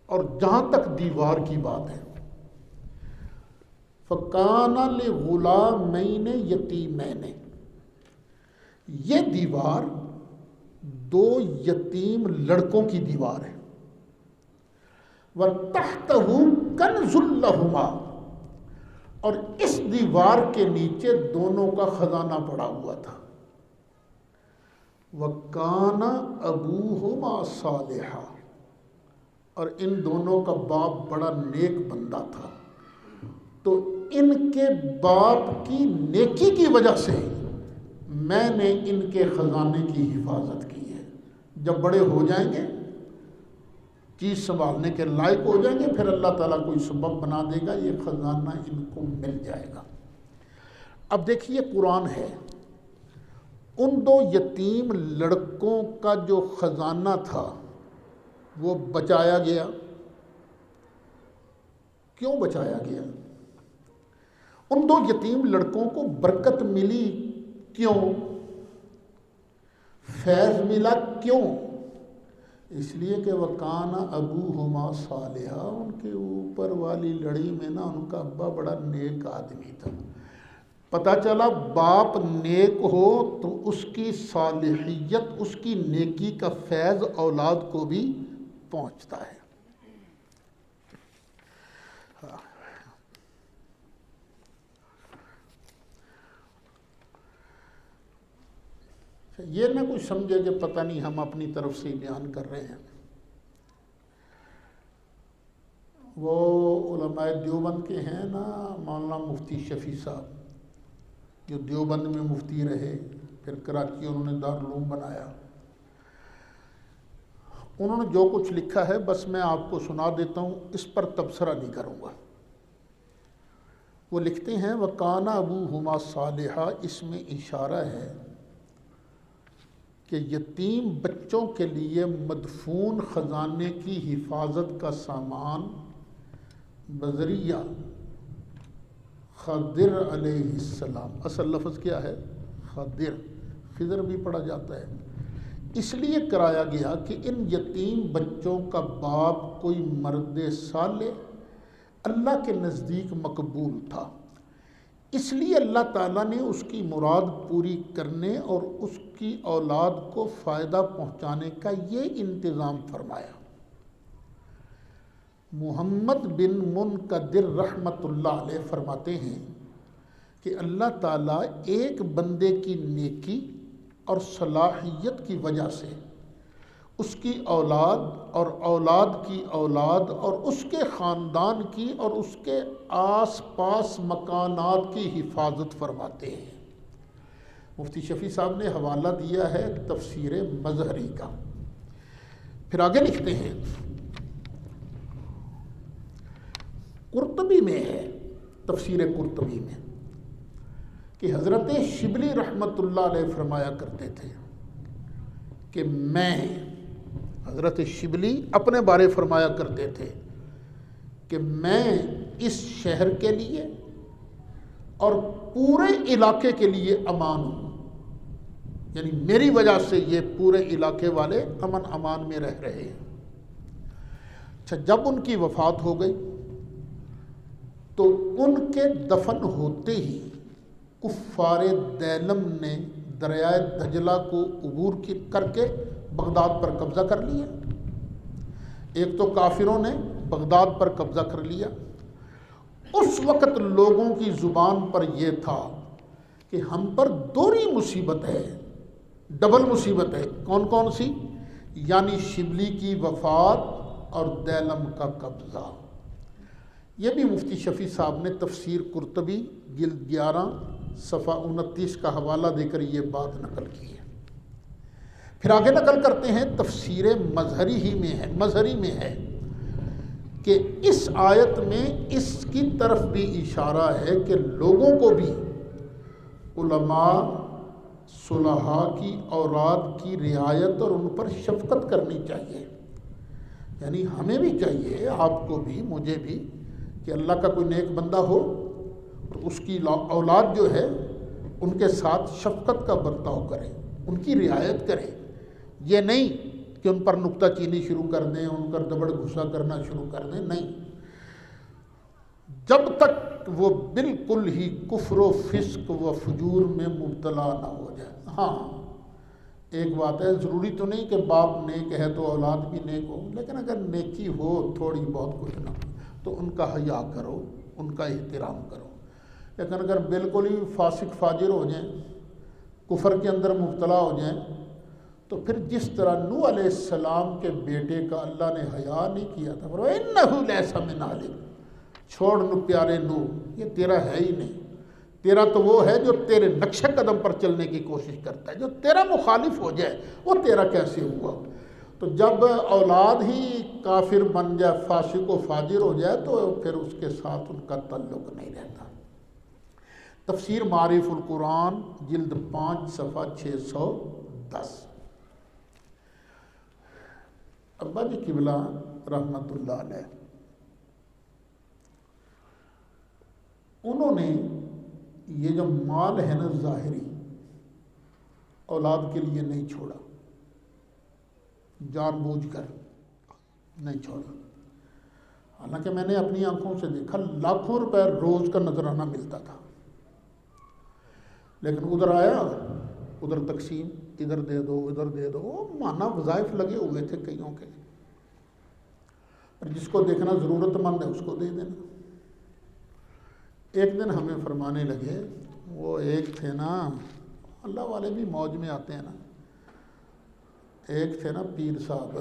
اور جہاں تک دیوار کی بات ہے، فَكَانَ لِغُلَامَيْنِ يَتِيمَيْنِ، یہ دیوار دو یتیم لڑکوں کی دیوار ہے۔ وَتَحْتَهُ كَنْزٌ لَهُمَا، اور اس دیوار کے نیچے دونوں کا خزانہ پڑا ہوا تھا۔ وَكَانَ أَبُوهُمَا صَالِحًا، اور ان دونوں کا باپ بڑا نیک بندہ تھا۔ تو ان کے باپ کی نیکی کی وجہ سے میں نے ان کے خزانے کی حفاظت کی ہے۔ جب بڑے ہو جائیں گے، چیز سنبھالنے کے لائق ہو جائیں گے، پھر اللہ تعالیٰ کوئی سبب بنا دے گا، یہ خزانہ ان کو مل جائے گا۔ اب دیکھیے قرآن ہے، ان دو یتیم لڑکوں کا جو خزانہ تھا وہ بچایا گیا۔ کیوں بچایا گیا؟ ان دو یتیم لڑکوں کو برکت ملی کیوں؟ فیض ملا کیوں؟ اس لیے کہ وَكَانَ أَبُوهُمَا صَالِحًا، ان کے اوپر والی لڑی میں نا ان کا ابا بڑا نیک آدمی تھا۔ پتہ چلا باپ نیک ہو تو اس کی صالحیت، اس کی نیکی کا فیض اولاد کو بھی پہنچتا ہے۔ یہ نہ کوئی سمجھے کہ پتہ نہیں ہم اپنی طرف سے بیان کر رہے ہیں۔ وہ علماء دیوبند کے ہیں نا، مولانا مفتی شفیع صاحب، جو دیوبند میں مفتی رہے، پھر کراچی انہوں نے دارالعلوم بنایا۔ انہوں نے جو کچھ لکھا ہے بس میں آپ کو سنا دیتا ہوں، اس پر تبصرہ نہیں کروں گا۔ وہ لکھتے ہیں وَكَانَ أَبُوهُمَا صَالِحًا، اس میں اشارہ ہے کہ یتیم بچوں کے لیے مدفون خزانے کی حفاظت کا سامان بذریعہ خضر علیہ السلام، اصل لفظ کیا ہے؟ خضر بھی پڑھا جاتا ہے، اس لیے کرایا گیا کہ ان یتیم بچوں کا باپ کوئی مرد صالح اللہ کے نزدیک مقبول تھا، اس لیے اللہ تعالیٰ نے اس کی مراد پوری کرنے اور اس کی اولاد کو فائدہ پہنچانے کا یہ انتظام فرمایا۔ محمد بن منقدر رحمۃ اللہ علیہ فرماتے ہیں کہ اللہ تعالیٰ ایک بندے کی نیکی اور صلاحیت کی وجہ سے اس کی اولاد اور اولاد کی اولاد اور اس کے خاندان کی اور اس کے آس پاس مکانات کی حفاظت فرماتے ہیں۔ مفتی شفیع صاحب نے حوالہ دیا ہے تفسیر مظہری کا، پھر آگے لکھتے ہیں قرطبی میں ہے، تفسیر قرطبی میں، کہ حضرت شبلی رحمۃ اللہ علیہ فرمایا کرتے تھے کہ میں، حضرت شبلی اپنے بارے فرمایا کرتے تھے کہ میں اس شہر کے لیے اور پورے علاقے کے لیے امان ہوں، یعنی میری وجہ سے یہ پورے علاقے والے امن امان میں رہ رہے ہیں۔ اچھا، جب ان کی وفات ہو گئی تو ان کے دفن ہوتے ہی کفار دیلم نے دریائے دجلہ کو عبور کر کے بغداد پر قبضہ کر لیا۔ ایک تو کافروں نے بغداد پر قبضہ کر لیا۔ اس وقت لوگوں کی زبان پر یہ تھا کہ ہم پر دوہری مصیبت ہے، ڈبل مصیبت ہے۔ کون کون سی؟ یعنی شبلی کی وفات اور دیلم کا قبضہ۔ یہ بھی مفتی شفیع صاحب نے تفسیر قرطبی جلد 11 صفحہ 29 کا حوالہ دے کر یہ بات نقل کی ہے۔ پھر آگے نقل کرتے ہیں تفسیر مظہری میں ہے کہ اس آیت میں اس کی طرف بھی اشارہ ہے کہ لوگوں کو بھی علماء صلحاء کی اوراد کی رعایت اور ان پر شفقت کرنی چاہیے۔ یعنی ہمیں بھی چاہیے، آپ کو بھی، مجھے بھی، کہ اللہ کا کوئی نیک بندہ ہو تو اس کی اولاد جو ہے ان کے ساتھ شفقت کا برتاؤ کرے، ان کی رعایت کرے۔ یہ نہیں کہ ان پر نکتہ چینی شروع کر دیں، ان پر دبڑ غصہ کرنا شروع کر دیں، نہیں۔ جب تک وہ بالکل ہی کفر و فسق و فجور میں مبتلا نہ ہو جائے۔ ہاں، ایک بات ہے، ضروری تو نہیں کہ باپ نیک ہے تو اولاد بھی نیک ہو، لیکن اگر نیکی ہو تھوڑی بہت کچھ نہ تو ان کا حیا کرو، ان کا احترام کرو۔ لیکن اگر بالکل ہی فاسق فاجر ہو جائیں، کفر کے اندر مبتلا ہو جائیں، تو پھر جس طرح نوح علیہ السلام کے بیٹے کا اللہ نے حیا نہیں کیا تھا، فرمایا انہ لیس من اہلک، چھوڑ نو پیارے نوح، یہ تیرا ہے ہی نہیں۔ تیرا تو وہ ہے جو تیرے نقش قدم پر چلنے کی کوشش کرتا ہے، جو تیرا مخالف ہو جائے وہ تیرا کیسے ہوا؟ تو جب اولاد ہی کافر بن جائے، فاسق و فاجر ہو جائے، تو پھر اس کے ساتھ ان کا تعلق نہیں رہتا۔ تفسیر معارف القرآن جلد 5 صفحہ 610۔ ابا جی قبلہ رحمت اللہ علیہ، انہوں نے یہ جو مال ہے نا ظاہری، اولاد کے لیے نہیں چھوڑا، جان بوجھ کر نہیں چھوڑا۔ حالانکہ میں نے اپنی آنکھوں سے دیکھا، لاکھوں روپے روز کا نذرانہ ملتا تھا، لیکن ادھر آیا ادھر تقسیم، ادھر دے دو ادھر دے دو، مانا وظائف لگے ہوئے تھے کئیوں کے، اور جس کو دیکھنا ضرورت مند ہے اس کو دے دینا۔ ایک دن ہمیں فرمانے لگے، وہ ایک تھے نا، اللہ والے بھی موج میں آتے ہیں نا، ایک تھے نا پیر صاحب،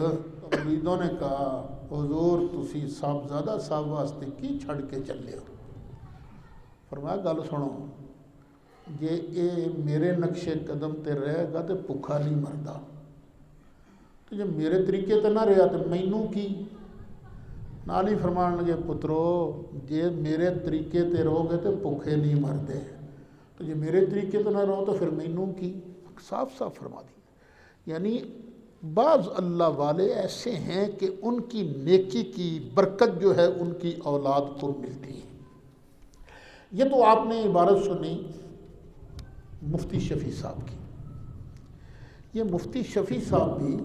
مریدوں نے کہا حضور تسی صاحبزادہ صاحب واسطے کی چھڑ کے چلے ہو؟ فرمایا گل سنو، جے میرے نقش قدم تے رہے گا تو بھوکا نہیں مردا، تو جے میرے طریقے تے نہ رہا تو مینوں کی؟ نال ہی فرمان لگے پترو جے میرے طریقے تے رہو گے تو بھوکے نہیں مردے، تو جے میرے طریقے تے نہ رہو تو پھر مینوں کی؟ صاف صاف فرما دی۔ یعنی بعض اللہ والے ایسے ہیں کہ ان کی نیکی کی برکت جو ہے ان کی اولاد کو ملتی ہے۔ یہ تو آپ نے عبارت سنی مفتی شفیع صاحب کی۔ یہ مفتی شفیع صاحب بھی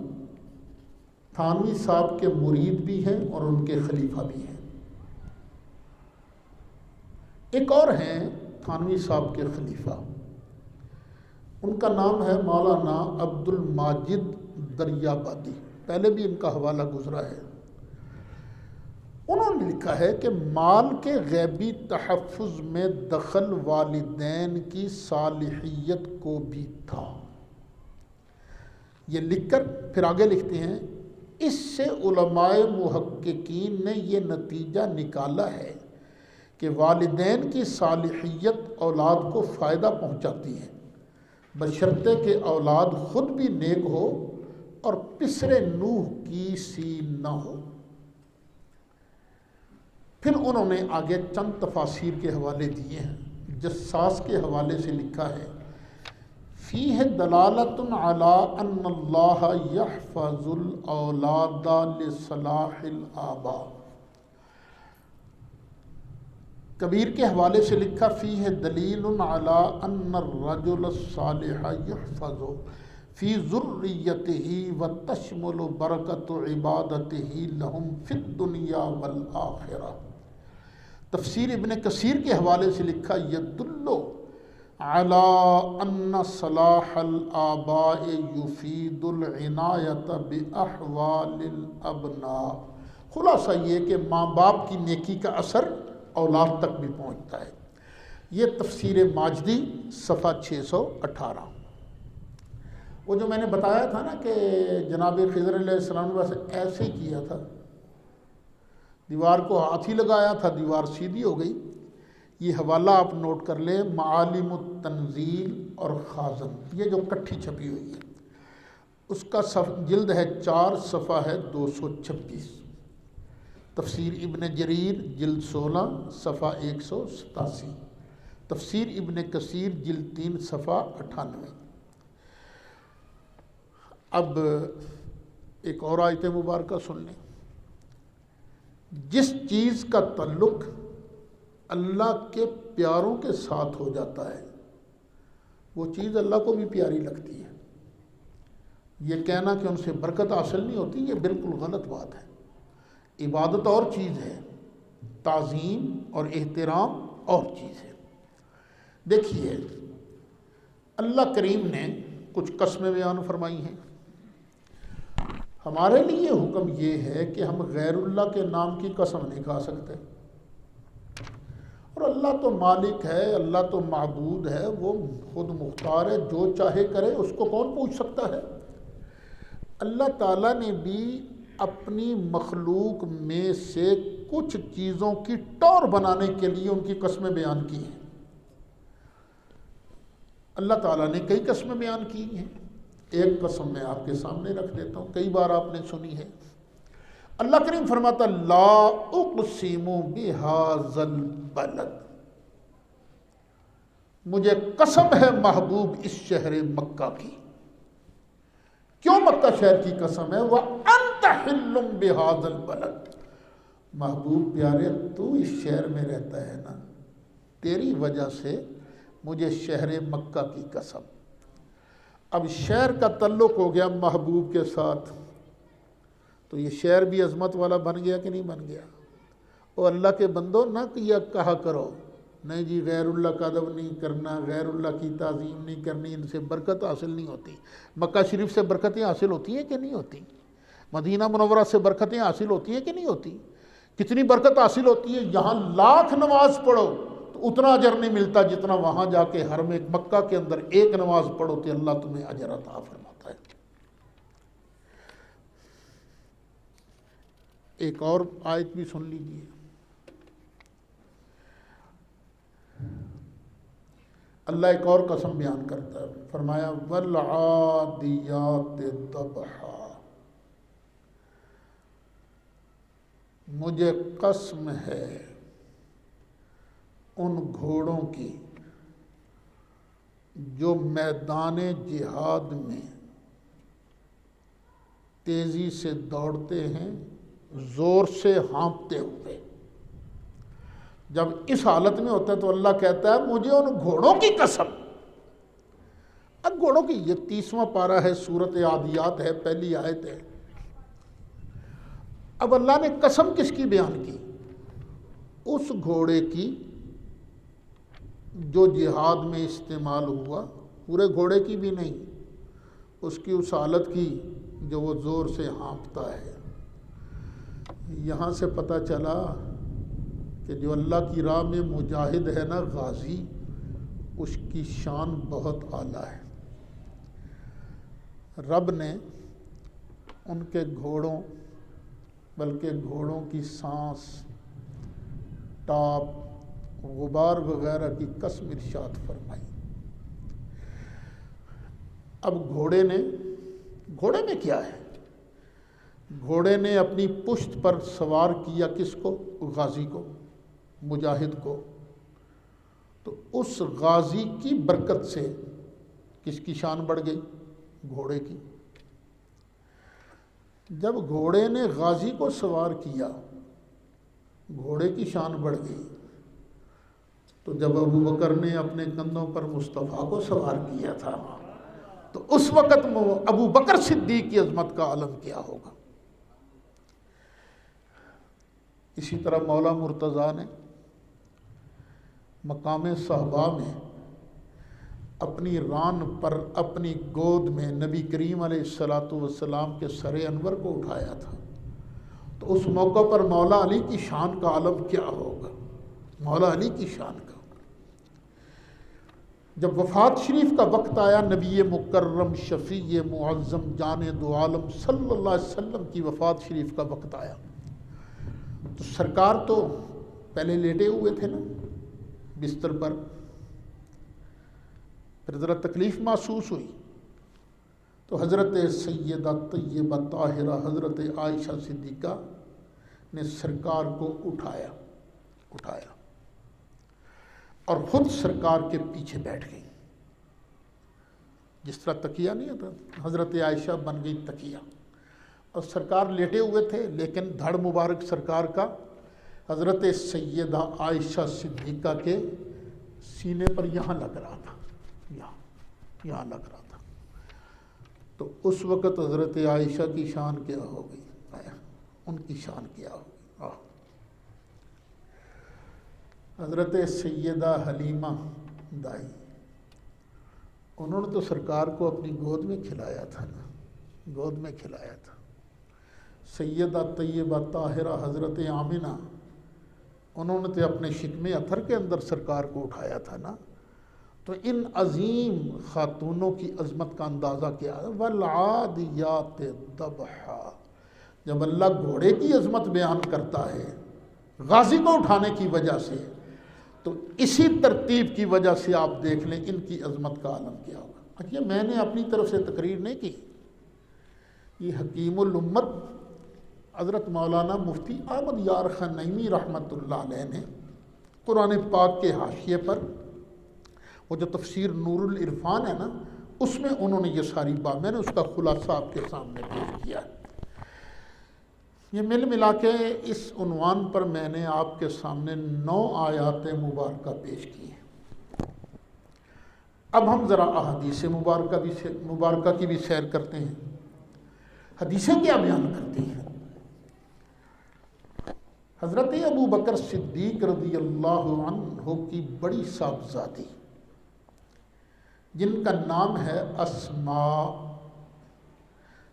تھانوی صاحب کے مرید بھی ہیں اور ان کے خلیفہ بھی ہیں۔ ایک اور ہیں تھانوی صاحب کے خلیفہ، ان کا نام ہے مولانا عبد الماجد دریابادی، پہلے بھی ان کا حوالہ گزرا ہے۔ انہوں نے لکھا ہے کہ مال کے غیبی تحفظ میں دخل والدین کی صالحیت کو بھی تھا۔ یہ لکھ کر پھر آگے لکھتے ہیں اس سے علماء محققین نے یہ نتیجہ نکالا ہے کہ والدین کی صالحیت اولاد کو فائدہ پہنچاتی ہے بشرطے کہ اولاد خود بھی نیک ہو اور پسر نوح کی سی نہ ہو۔ پھر انہوں نے آگے چند تفاسیر کے حوالے دیے ہیں۔ جساس کے حوالے سے لکھا ہے فیہ دلالۃ علی ان اللہ یحفظ الاولاد لصلاح الآباء۔ کبیر کے حوالے سے لکھا فیہ دلیل علی ان الرجل الصالح یحفظ فی ذریتہ وتشمل برکت عبادتہ لہم فی الدنیا والآخرہ۔ تفسیر ابن کثیر کے حوالے سے لکھا یدل علی ان صلاح الآباء یفید العنایت باحوال الابناء۔ خلاصہ یہ کہ ماں باپ کی نیکی کا اثر اولاد تک بھی پہنچتا ہے۔ یہ تفسیر ماجدی صفحہ 618۔ وہ جو میں نے بتایا تھا نا کہ جناب خضر علیہ السلام نے بس ایسے ہی کیا تھا، دیوار کو ہاتھ ہی لگایا تھا، دیوار سیدھی ہو گئی۔ یہ حوالہ آپ نوٹ کر لیں، معالم التنزیل اور خازن، یہ جو کٹھی چھپی ہوئی ہے، اس کا جلد ہے 4، صفحہ ہے 226۔ تفسیر ابن جریر جلد 16، صفحہ 187۔ تفسیر ابن کثیر جلد 3، صفحہ 98۔ اب ایک اور آیت مبارکہ سن لیں۔ جس چیز کا تعلق اللہ کے پیاروں کے ساتھ ہو جاتا ہے وہ چیز اللہ کو بھی پیاری لگتی ہے۔ یہ کہنا کہ ان سے برکت حاصل نہیں ہوتی، یہ بالکل غلط بات ہے۔ عبادت اور چیز ہے، تعظیم اور احترام اور چیز ہے۔ دیکھیے اللہ کریم نے کچھ قسمیں بیان فرمائی ہیں۔ ہمارے لیے حکم یہ ہے کہ ہم غیر اللہ کے نام کی قسم نہیں کھا سکتے، اور اللہ تو مالک ہے، اللہ تو معبود ہے، وہ خود مختار ہے، جو چاہے کرے، اس کو کون پوچھ سکتا ہے۔ اللہ تعالیٰ نے بھی اپنی مخلوق میں سے کچھ چیزوں کی ٹور بنانے کے لیے ان کی قسمیں بیان کی ہیں۔ اللہ تعالیٰ نے کئی قسمیں بیان کی ہیں، ایک قسم میں آپ کے سامنے رکھ دیتا ہوں، کئی بار آپ نے سنی ہے۔ اللہ کریم فرماتا لا اقسم بہذا البلد، مجھے قسم ہے محبوب اس شہر مکہ کی۔ کیوں مکہ شہر کی قسم ہے؟ وَأَنْتَ حِلٌّ بِهَذَا الْبَلَدِ، محبوب پیارے تو اس شہر میں رہتا ہے نا، تیری وجہ سے مجھے شہر مکہ کی قسم۔ اب شہر کا تعلق ہو گیا محبوب کے ساتھ، تو یہ شہر بھی عظمت والا بن گیا کہ نہیں بن گیا؟ اور اللہ کے بندو نہ کہا کرو نہیں جی غیر اللہ کا ادب نہیں کرنا، غیر اللہ کی تعظیم نہیں کرنی، ان سے برکت حاصل نہیں ہوتی۔ مکہ شریف سے برکتیں حاصل ہوتی ہیں کہ نہیں ہوتی؟ مدینہ منورہ سے برکتیں حاصل ہوتی ہیں کہ نہیں ہوتی؟ کتنی برکت حاصل ہوتی ہے؟ یہاں 1,00,000 نماز پڑھو تو اتنا اجر نہیں ملتا جتنا وہاں جا کے حرم مکہ کے اندر ایک نماز پڑھو تو اللہ تمہیں اجر عطا فرماتا ہے۔ ایک اور آیت بھی سن لیجیے۔ اللہ ایک اور قسم بیان کرتا ہے، فرمایا وَالْعَادِيَاتِ ضَبْحًا، مجھے قسم ہے ان گھوڑوں کی جو میدان جہاد میں تیزی سے دوڑتے ہیں، زور سے ہانپتے ہوئے۔ جب اس حالت میں ہوتا ہے تو اللہ کہتا ہے مجھے ان گھوڑوں کی قسم۔ اب گھوڑوں کی یہ 30واں پارہ ہے، سورۃ عادیات ہے، پہلی آیت ہے۔ اب اللہ نے قسم کس کی بیان کی؟ اس گھوڑے کی جو جہاد میں استعمال ہوا، پورے گھوڑے کی بھی نہیں، اس کی اس حالت کی جو وہ زور سے ہانپتا ہے۔ یہاں سے پتہ چلا کہ جو اللہ کی راہ میں مجاہد ہے نا، غازی، اس کی شان بہت اعلیٰ ہے۔ رب نے ان کے گھوڑوں بلکہ گھوڑوں کی سانس، ٹاپ، غبار وغیرہ کی قسم ارشاد فرمائی۔ اب گھوڑے میں کیا ہے؟ گھوڑے نے اپنی پشت پر سوار کیا کس کو؟ غازی کو، مجاہد کو۔ تو اس غازی کی برکت سے کس کی شان بڑھ گئی؟ گھوڑے کی۔ جب گھوڑے نے غازی کو سوار کیا، گھوڑے کی شان بڑھ گئی۔ تو جب ابو بکر نے اپنے کندھوں پر مصطفیٰ کو سوار کیا تھا تو اس وقت ابو بکر صدیق کی عظمت کا عالم کیا ہوگا۔ اسی طرح مولا مرتضیٰ نے مقام صحابہ میں اپنی ران پر اپنی گود میں نبی کریم علیہ الصلاۃ والسلام کے سر انور کو اٹھایا تھا، تو اس موقع پر مولا علی کی شان کا عالم کیا ہوگا؟ مولا علی کی شان کا۔ جب وفات شریف کا وقت آیا، نبی مکرم شفیع معظم جان دو عالم صلی اللہ علیہ وسلم کی وفات شریف کا وقت آیا، تو سرکار تو پہلے لیٹے ہوئے تھے نا بستر پر، پھر ذرا تکلیف محسوس ہوئی تو حضرت سیدہ طیبہ طاہرہ حضرت عائشہ صدیقہ نے سرکار کو اٹھایا اور خود سرکار کے پیچھے بیٹھ گئی۔ جس طرح تکیہ نہیں ہوتا، حضرت عائشہ بن گئی تکیہ، اور سرکار لیٹے ہوئے تھے، لیکن دھڑ مبارک سرکار کا حضرت سیدہ عائشہ صدیقہ کے سینے پر یہاں لگ رہا تھا، یہاں لگ رہا تھا۔ تو اس وقت حضرت عائشہ کی شان کیا ہو گئی؟ ان کی شان کیا ہو گئی؟ حضرت سیدہ حلیمہ دائی، انہوں نے تو سرکار کو اپنی گود میں کھلایا تھا نا، گود میں کھلایا تھا۔ سیدہ طیبہ طاہرہ حضرت آمنہ، انہوں نے تو اپنے شکم اطہر کے اندر سرکار کو اٹھایا تھا نا۔ تو ان عظیم خاتونوں کی عظمت کا اندازہ کیا ہے؟ وَالْعَادِيَاتِ ضَبْحًا۔ جب اللہ گھوڑے کی عظمت بیان کرتا ہے غازی کو اٹھانے کی وجہ سے، تو اسی ترتیب کی وجہ سے آپ دیکھ لیں ان کی عظمت کا عالم کیا ہوگا۔ اچھا، میں نے اپنی طرف سے تقریر نہیں کی، یہ حکیم الامت حضرت مولانا مفتی احمد یار خان نعیمی رحمۃ اللہ علیہ نے قرآن پاک کے حاشیے پر وہ جو تفسیر نور العرفان ہے نا، اس میں انہوں نے یہ ساری بات، میں نے اس کا خلاصہ آپ کے سامنے پیش کیا ہے۔ یہ ملا کے اس عنوان پر میں نے آپ کے سامنے 9 آیات مبارکہ پیش کی ہیں۔ اب ہم ذرا احادیث مبارکہ کی بھی سیر کرتے ہیں۔ حدیثیں کیا بیان کرتی ہیں؟ حضرت ابو بکر صدیق رضی اللہ عنہ کی بڑی صاحبزادی جن کا نام ہے اسماء،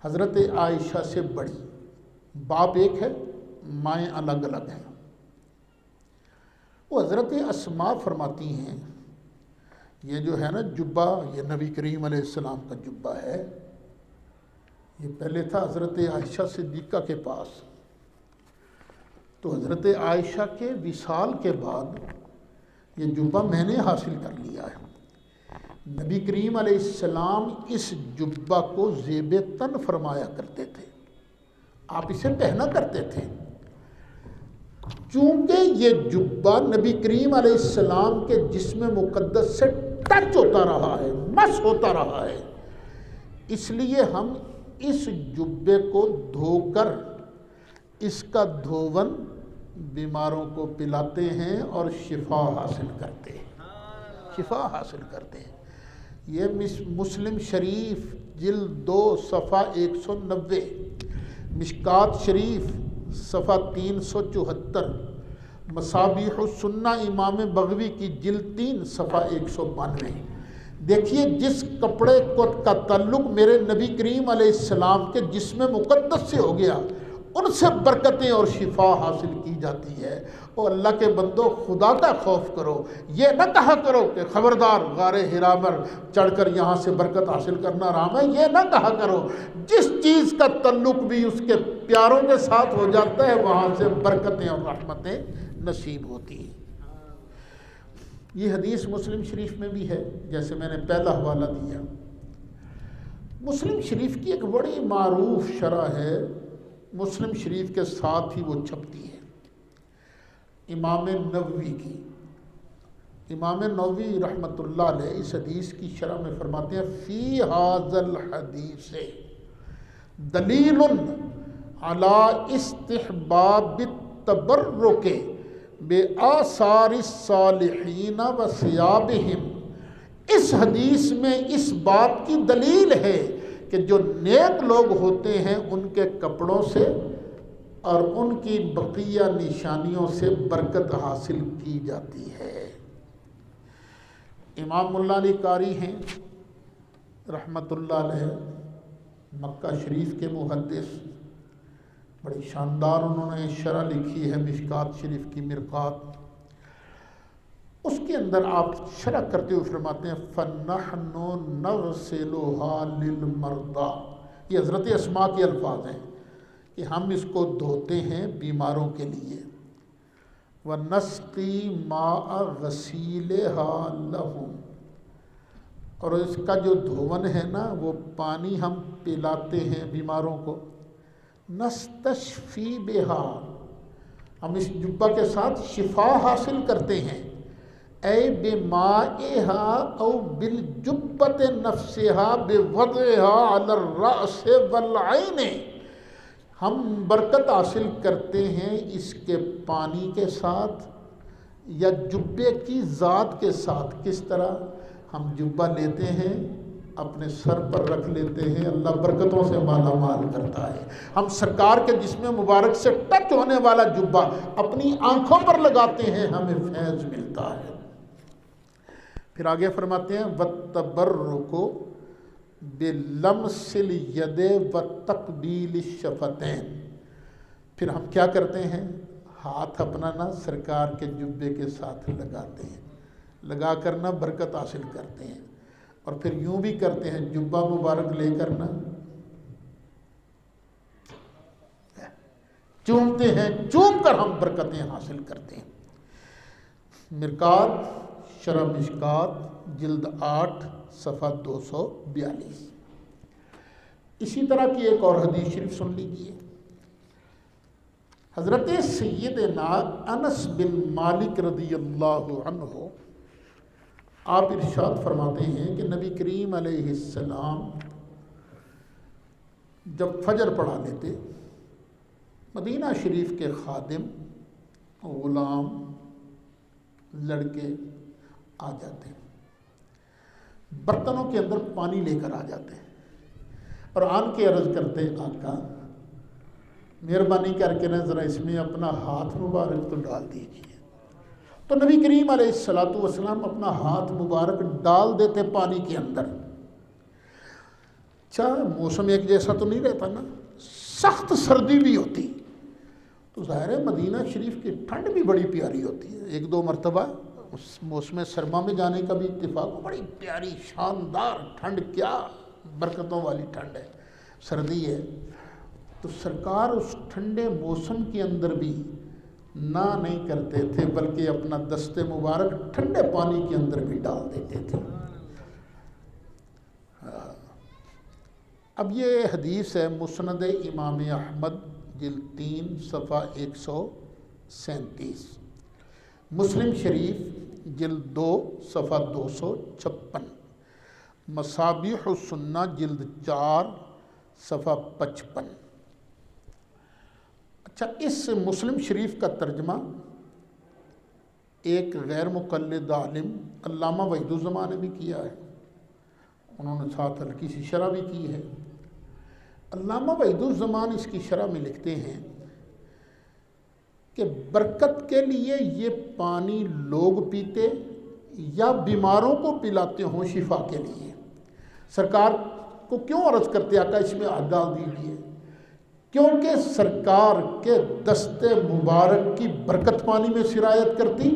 حضرت عائشہ سے بڑی، باپ ایک ہے، مائیں الگ الگ ہیں۔ وہ حضرت اسماء فرماتی ہیں، یہ جو ہے نا جبہ، یہ نبی کریم علیہ السلام کا جبہ ہے، یہ پہلے تھا حضرت عائشہ صدیقہ کے پاس۔ تو حضرت عائشہ کے وصال کے بعد یہ جبہ میں نے حاصل کر لیا ہے۔ نبی کریم علیہ السلام اس جبہ کو زیب تن فرمایا کرتے تھے، آپ اسے پہنا کرتے تھے۔ چونکہ یہ جبہ نبی کریم علیہ السلام کے جسم مقدس سے ٹچ ہوتا رہا ہے، مس ہوتا رہا ہے، اس لیے ہم اس جبے کو دھو کر اس کا دھون بیماروں کو پلاتے ہیں اور شفا حاصل کرتے ہیں۔ یہ مسلم شریف جلد 2 صفحہ 190، مشکات شریف صفحہ 374، مصابیح السنہ امام بغوی کی جلد 3 صفحہ 192۔ دیکھیے جس کپڑے کا تعلق میرے نبی کریم علیہ السلام کے جسم مقدس سے ہو گیا، ان سے برکتیں اور شفا حاصل کی جاتی ہے، او اللہ کے بندو خدا کا خوف کرو، یہ نہ کہا کرو کہ خبردار غار حرا پر چڑھ کر یہاں سے برکت حاصل کرنا حرام ہے، یہ نہ کہا کرو۔ جس چیز کا تعلق بھی اس کے پیاروں کے ساتھ ہو جاتا ہے وہاں سے برکتیں اور رحمتیں نصیب ہوتی ہیں۔ یہ حدیث مسلم شریف میں بھی ہے، جیسے میں نے پہلا حوالہ دیا۔ مسلم شریف کی ایک بڑی معروف شرح ہے، مسلم شریف کے ساتھ ہی وہ چھپتی ہے، امام نووی کی۔ امام نووی رحمۃ اللہ علیہ اس حدیث کی شرح میں فرماتے ہیں فی ھذا الحدیث دلیل علی استحباب التبرک بآثار الصالحین و ثیابہم۔ اس حدیث میں اس بات کی دلیل ہے کہ جو نیک لوگ ہوتے ہیں ان کے کپڑوں سے اور ان کی بقیہ نشانیوں سے برکت حاصل کی جاتی ہے۔ امام مولا علی قاری ہیں رحمۃ اللہ علیہ، مکہ شریف کے محدث، بڑی شاندار انہوں نے شرح لکھی ہے مشکات شریف کی مرقات۔ اس کے اندر آپ شرح کرتے ہوئے فرماتے ہیں فَنَحْنُ نَغْسِلُهَا لِلْمَرْضَى۔ یہ حضرت اسماء کے الفاظ ہیں کہ ہم اس کو دھوتے ہیں بیماروں کے لیے۔ وَنَسْقِي مَاءَ غَسِيلِهَا لَهُمْ، اور اس کا جو دھون ہے نا وہ پانی ہم پلاتے ہیں بیماروں کو۔ نَسْتَشْفِي بِهَا، ہم اس جبہ کے ساتھ شفا حاصل کرتے ہیں۔ اے بِمَائِهَا او بِالْجُبَّةِ نَفْسِهَا بِوَضْعِهَا عَلَى الرَّأْسِ وَالْعَيْنِ، ہم برکت حاصل کرتے ہیں اس کے پانی کے ساتھ یا جبے کی ذات کے ساتھ۔ کس طرح؟ ہم جبہ لیتے ہیں اپنے سر پر رکھ لیتے ہیں، اللہ برکتوں سے مالا مال کرتا ہے۔ ہم سرکار کے جسم مبارک سے ٹچ ہونے والا جبہ اپنی آنکھوں پر لگاتے ہیں، ہمیں فیض ملتا ہے۔ پھر آگے فرماتے ہیں وَالتَّبَرُّكُ بِلَمْسِ الْيَدِ وَتَقْبِيلِ الشَّفَتَيْنِ، پھر ہم کیا کرتے ہیں؟ ہاتھ اپنا نا سرکار کے جبے کے ساتھ لگاتے ہیں، لگا کر نا برکت حاصل کرتے ہیں، اور پھر یوں بھی کرتے ہیں جبہ مبارک لے کر نا چومتے ہیں، چوم کر ہم برکتیں حاصل کرتے ہیں۔ مرقات شرح مشکات جلد 8 صفحہ 242۔ اسی طرح کی ایک اور حدیث شریف سن لیجیے۔ حضرت سیدنا انس بن مالک رضی اللہ عنہ آپ ارشاد فرماتے ہیں کہ نبی کریم علیہ السلام جب فجر پڑھا لیتے، مدینہ شریف کے خادم، غلام، لڑکے آ جاتے ہیں، برتنوں کے اندر پانی لے کر آ جاتے ہیں، اور آن کے عرض کرتے ہیں آقا مہربانی کر کے نا ذرا اس میں اپنا ہاتھ مبارک تو ڈال دیجیے۔ تو نبی کریم علیہ السلام اپنا ہاتھ مبارک ڈال دیتے پانی کے اندر۔ چاہے موسم ایک جیسا تو نہیں رہتا نا، سخت سردی بھی ہوتی، تو ظاہر ہے مدینہ شریف کی ٹھنڈ بھی بڑی پیاری ہوتی ہے۔ ایک دو مرتبہ موسم سرما میں جانے کا بھی اتفاق، بڑی پیاری شاندار ٹھنڈ، کیا برکتوں والی ٹھنڈ ہے، سردی ہے۔ تو سرکار اس ٹھنڈے موسم کے اندر بھی نہ نہیں کرتے تھے، بلکہ اپنا دست مبارک ٹھنڈے پانی کے اندر بھی ڈال دیتے تھے۔ اب یہ حدیث ہے مسند امام احمد جلد 3 صفحہ 137، مسلم شریف جلد 2 صفحہ 256، مصابیح السنہ جلد 4 صفحہ 55۔ اچھا، اس مسلم شریف کا ترجمہ ایک غیر مقلد عالم علامہ وحید الزمان نے بھی کیا ہے، انہوں نے ساتھ ہلکی سی شرح بھی کی ہے۔ علامہ وحید الزمان اس کی شرح میں لکھتے ہیں کہ برکت کے لیے یہ پانی لوگ پیتے یا بیماروں کو پلاتے ہوں شفا کے لیے، سرکار کو کیوں عرض کرتے آقا اس میں ہاتھ ڈال دیجیے؟ کیونکہ سرکار کے دست مبارک کی برکت پانی میں سرایت کرتی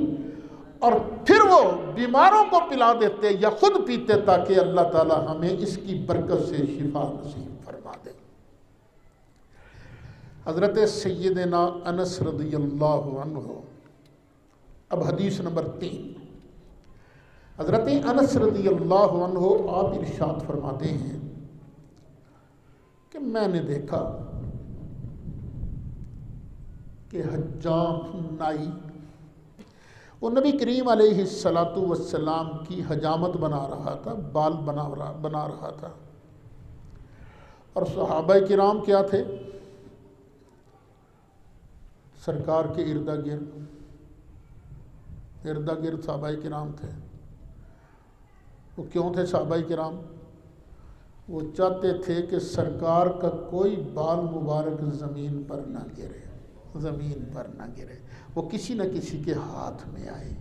اور پھر وہ بیماروں کو پلا دیتے یا خود پیتے تاکہ اللہ تعالی ہمیں اس کی برکت سے شفا نصیب فرما دے۔ حضرت سیدنا انس رضی اللہ عنہ، اب حدیث نمبر 3۔ حضرت انس رضی اللہ عنہ آپ ارشاد فرماتے ہیں کہ میں نے دیکھا کہ حجام نائی وہ نبی کریم علیہ السلام کی حجامت بنا رہا تھا، بال بنا رہا تھا، اور صحابہ کرام کیا تھے؟ سرکار کے ارد گرد صحابہ کرام تھے۔ وہ کیوں تھے صحابہ کرام؟ وہ چاہتے تھے کہ سرکار کا کوئی بال مبارک زمین پر نہ گرے، وہ کسی نہ کسی کے ہاتھ میں آئے۔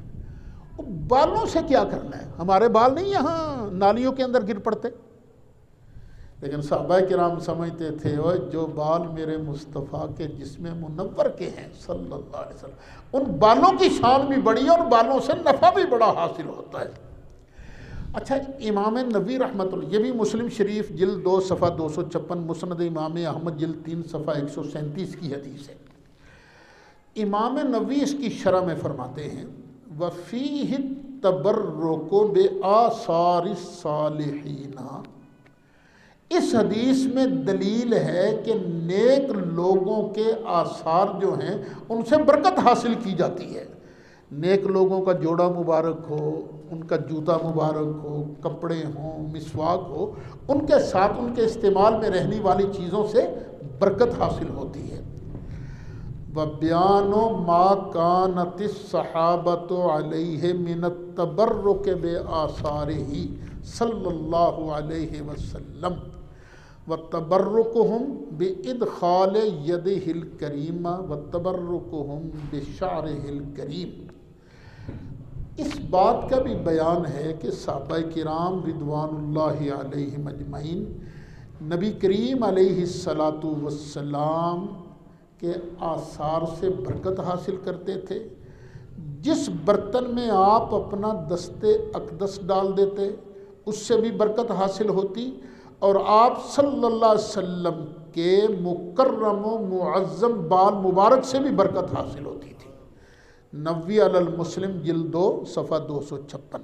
وہ بالوں سے کیا کرنا ہے؟ ہمارے بال نہیں یہاں نالیوں کے اندر گر پڑتے، لیکن صحابہ کرام سمجھتے تھے جو بال میرے مصطفیٰ کے جسم منور کے ہیں صلی اللہ علیہ وسلم، ان بالوں کی شان بھی بڑی ہے، ان بالوں سے نفع بھی بڑا حاصل ہوتا ہے۔ اچھا، امام نووی رحمۃ اللہ، یہ بھی مسلم شریف جلد 2 صفحہ 256، مسند امام احمد جلد 3 صفحہ 137 کی حدیث ہے۔ امام نووی اس کی شرح میں فرماتے ہیں وَفِيهِ التَّبَرُّكُ بِآثَارِ الصَّالِحِينَ، اس حدیث میں دلیل ہے کہ نیک لوگوں کے آثار جو ہیں ان سے برکت حاصل کی جاتی ہے۔ نیک لوگوں کا جوڑا مبارک ہو، ان کا جوتا مبارک ہو، کپڑے ہوں، مسواک ہو، ان کے ساتھ ان کے استعمال میں رہنے والی چیزوں سے برکت حاصل ہوتی ہے۔ وَبِيَانُ مَا كَانَتِ الصَّحَابَةُ عَلَيْهِ مِنَ التَّبَرُّكِ بِآثَارِهِ صلی اللہ علیہ وسلم وَتَبَرُّكُهُمْ بِإِدْخَالِ يَدِهِ الْكَرِيمَةِ وَتَبَرُّكُهُمْ بِشَعْرِهِ الْكَرِيمِ۔ اس بات کا بھی بیان ہے کہ صحابہ کرام رضوان اللہ علیہم اجمعین نبی کریم علیہ السلام کے آثار سے برکت حاصل کرتے تھے۔ جس برتن میں آپ اپنا دست اقدس ڈال دیتے اس سے بھی برکت حاصل ہوتی، اور آپ صلی اللہ علیہ وسلم کے مکرم و معظم بال مبارک سے بھی برکت حاصل ہوتی تھی۔ نووی علی المسلم جلد 2 صفحہ 256۔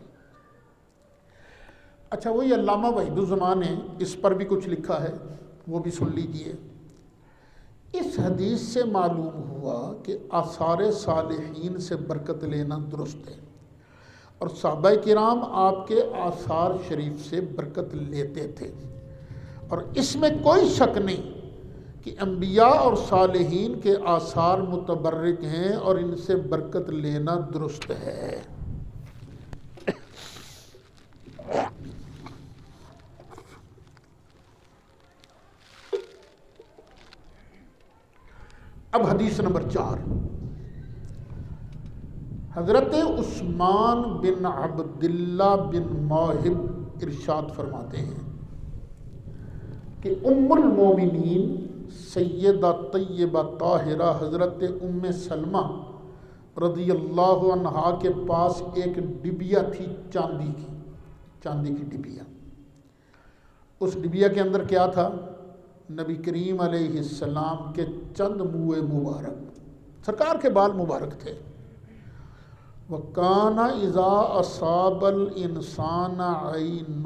اچھا، وہی علامہ وحید الزمان نے اس پر بھی کچھ لکھا ہے، وہ بھی سن لیجئے۔ اس حدیث سے معلوم ہوا کہ آثار صالحین سے برکت لینا درست ہے، اور صحابہ کرام آپ کے آثار شریف سے برکت لیتے تھے، اور اس میں کوئی شک نہیں کہ انبیاء اور صالحین کے آثار متبرک ہیں اور ان سے برکت لینا درست ہے۔ اب حدیث نمبر 4۔ حضرت عثمان بن عبداللہ بن موہب ارشاد فرماتے ہیں کہ ام المومنین سیدہ طیبہ طاہرہ حضرت ام سلمہ رضی اللہ عنہا کے پاس ایک ڈبیا تھی، چاندی کی ڈبیا۔ اس ڈبیا کے اندر کیا تھا؟ نبی کریم علیہ السلام کے چند منہ مبارک، سرکار کے بال مبارک تھے۔ وَكَانَ إِذَا أَصَابَ الْإِنسَانَ عَيْنٌ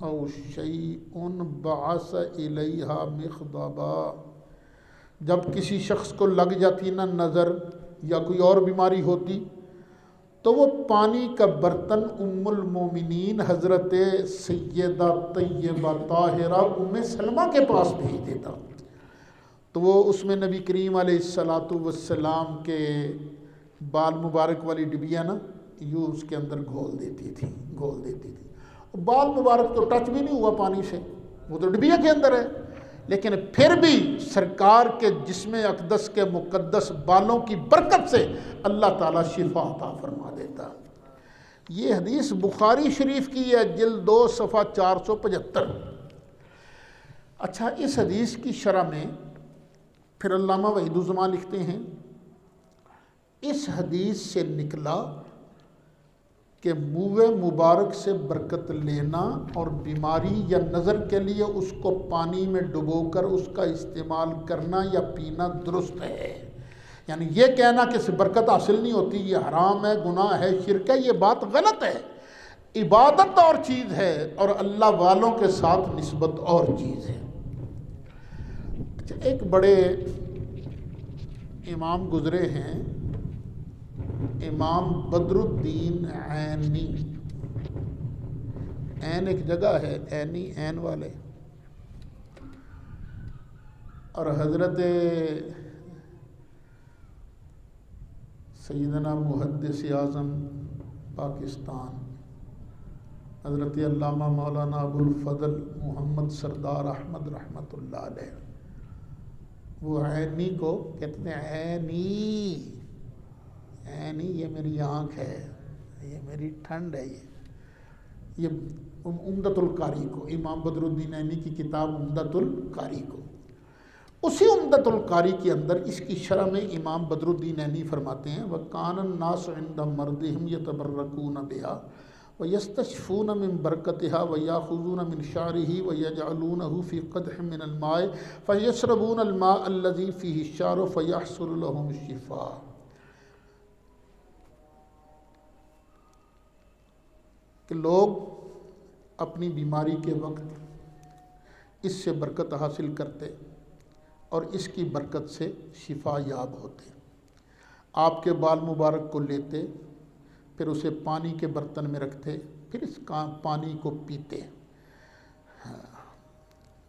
أَوْ شَيْءٌ بَعَثَ إِلَيْهَا مِخْضَبًا، جب کسی شخص کو لگ جاتی نا نظر یا کوئی اور بیماری ہوتی تو وہ پانی کا برتن ام المومنین حضرت سیدہ طیبہ طاہرہ ام سلمہ کے پاس بھیج دیتا، تو وہ اس میں نبی کریم علیہ السلام کے بال مبارک والی ڈبیا نا یوں اس کے اندر گھول دیتی تھی۔ بال مبارک تو ٹچ بھی نہیں ہوا پانی سے، وہ تو ڈبیا کے اندر ہے، لیکن پھر بھی سرکار کے جسم اقدس کے مقدس بالوں کی برکت سے اللہ تعالیٰ شفا عطا فرما دیتا۔ یہ حدیث بخاری شریف کی ہے، جلد 2 صفحہ 475۔ اچھا، اس حدیث کی شرح میں پھر علامہ وحید الزمان لکھتے ہیں اس حدیث سے نکلا کہ منہ مبارک سے برکت لینا اور بیماری یا نظر کے لیے اس کو پانی میں ڈبو کر اس کا استعمال کرنا یا پینا درست ہے. یعنی یہ کہنا کہ اس سے برکت حاصل نہیں ہوتی، یہ حرام ہے، گناہ ہے، شرک ہے، یہ بات غلط ہے. عبادت اور چیز ہے اور اللہ والوں کے ساتھ نسبت اور چیز ہے. اچھا، ایک بڑے امام گزرے ہیں، امام بدر الدین عینی. عین ایک جگہ ہے، عینی عین والے. اور حضرت سیدنا محدث اعظم پاکستان حضرت علامہ مولانا ابو الفضل محمد سردار احمد رحمۃ اللہ علیہ، وہ عینی کو کہتے ہیں عینی. عینی یہ میری آنکھ ہے، یہ میری ٹھنڈ ہے. یہ عمدۃ القاری کو، امام بدر الدین عینی کی کتاب عمدۃ القاری کو، اسی عمدۃ القاری کے اندر اس کی شرح میں امام بدر الدین عینی فرماتے ہیں وَكَانَ النَّاسُ عِنْدَ مَرْضِهِمْ يَتَبَرَّكُونَ بِهَا وَيَسْتَشْفُونَ مِنْ بَرْكَتِهَا وَيَأْخُذُونَ مِنْ شَعْرِهِ وَيَجْعَلُونَهُ فِي قَدْحٍ مِنَ الْمَاءِ فَيَشْرَبُونَ الْمَاءَ الَّذِي فِيهِ الشَّعْرُ فَيَحْصُلُ لَهُمُ الشِّفَاءُ. کہ لوگ اپنی بیماری کے وقت اس سے برکت حاصل کرتے اور اس کی برکت سے شفا یاب ہوتے. آپ کے بال مبارک کو لیتے، پھر اسے پانی کے برتن میں رکھتے، پھر اس پانی کو پیتے.